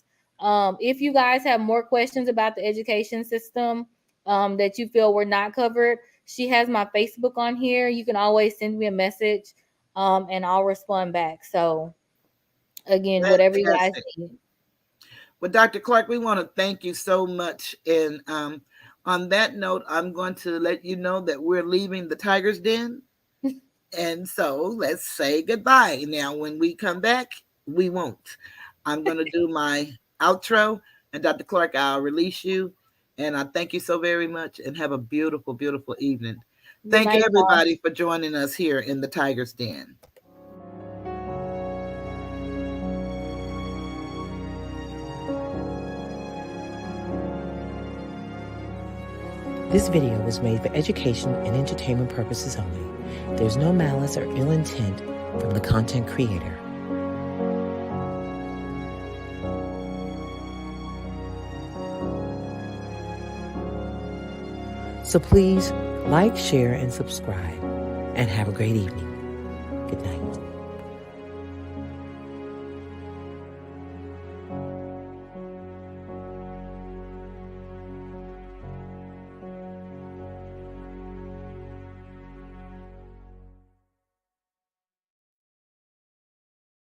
If you guys have more questions about the education system that you feel were not covered, she has my Facebook on here. You can always send me a message, and I'll respond back. So again, whatever you guys Fantastic. need. Well, Dr. Clark, we want to thank you so much. And on that note, I'm going to let you know that we're leaving the Tiger's Den. And so let's say goodbye. Now, when we come back, we won't. I'm going to do my outro. And Dr. Clark, I'll release you. And I thank you so very much and have a beautiful, beautiful evening. Good Thank night, y'all. everybody for joining us here in the Tiger's Den. This video was made for education and entertainment purposes only. There's no malice or ill intent from the content creator. So please like, share, and subscribe, and have a great evening. Good night.